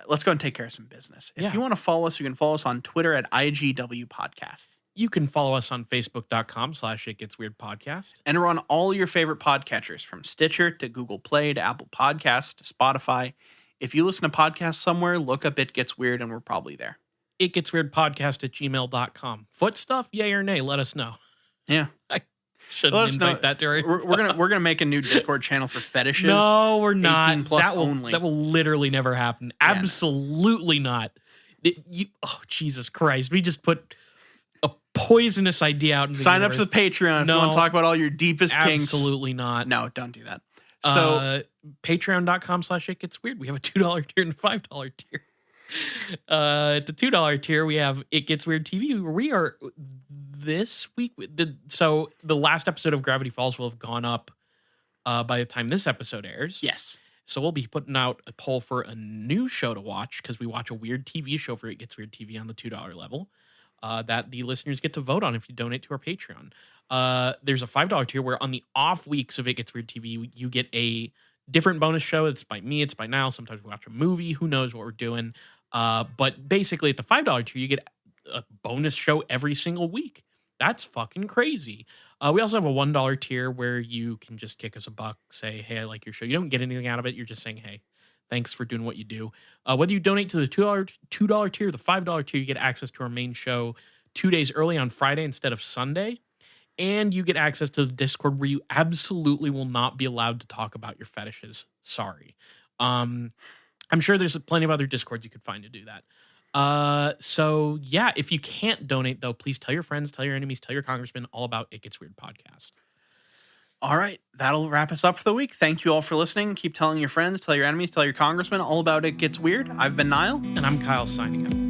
[SPEAKER 2] let's go and take care of some business. If
[SPEAKER 1] Yeah.
[SPEAKER 2] you want to follow us, you can follow us on Twitter at IGW Podcast.
[SPEAKER 1] You can follow us on Facebook.com/It Gets Weird Podcast.
[SPEAKER 2] And we're on all your favorite podcatchers, from Stitcher to Google Play to Apple Podcasts to Spotify. If you listen to podcasts somewhere, look up It Gets Weird and we're probably there.
[SPEAKER 1] It Gets Weird Podcast at gmail.com. Foot stuff, yay or nay? Let us know.
[SPEAKER 2] Yeah.
[SPEAKER 1] I shouldn't invite that to our...
[SPEAKER 2] We're gonna make a new Discord channel for fetishes.
[SPEAKER 1] No, we're not.
[SPEAKER 2] 18 plus
[SPEAKER 1] that will,
[SPEAKER 2] only.
[SPEAKER 1] That will literally never happen.
[SPEAKER 2] Yeah,
[SPEAKER 1] Absolutely not. Oh, Jesus Christ. We just put a poisonous idea out in the
[SPEAKER 2] Sign
[SPEAKER 1] universe.
[SPEAKER 2] up for the Patreon if you want to talk about all your deepest kinks.
[SPEAKER 1] Absolutely not.
[SPEAKER 2] No, don't do that. So
[SPEAKER 1] patreon.com/It Gets Weird. We have a $2 tier and a $5 tier. At the $2 tier, we have It Gets Weird TV, where we are this week. So the last episode of Gravity Falls will have gone up by the time this episode airs.
[SPEAKER 2] yes.
[SPEAKER 1] So we'll be putting out a poll for a new show to watch, because we watch a weird TV show for It Gets Weird TV on the $2 level that the listeners get to vote on if you donate to our Patreon. There's a $5 tier where on the off weeks of It Gets Weird TV, you get a different bonus show. It's by me, it's by Niall. Sometimes we watch a movie. Who knows what we're doing? But basically at the $5 tier, you get a bonus show every single week. That's fucking crazy. We also have a $1 tier where you can just kick us a buck, say, hey, I like your show. You don't get anything out of it. You're just saying, hey, thanks for doing what you do. Whether you donate to the $2 tier or the $5 tier, you get access to our main show 2 days early on Friday instead of Sunday. And you get access to the Discord, where you absolutely will not be allowed to talk about your fetishes. Sorry. I'm sure there's plenty of other Discords you could find to do that. So yeah, if you can't donate though, please tell your friends, tell your enemies, tell your congressman all about It Gets Weird Podcast.
[SPEAKER 2] All right, that'll wrap us up for the week. Thank you all for listening. Keep telling your friends, tell your enemies, tell your congressman all about It Gets Weird. I've been Niall.
[SPEAKER 1] And I'm Kyle, signing out.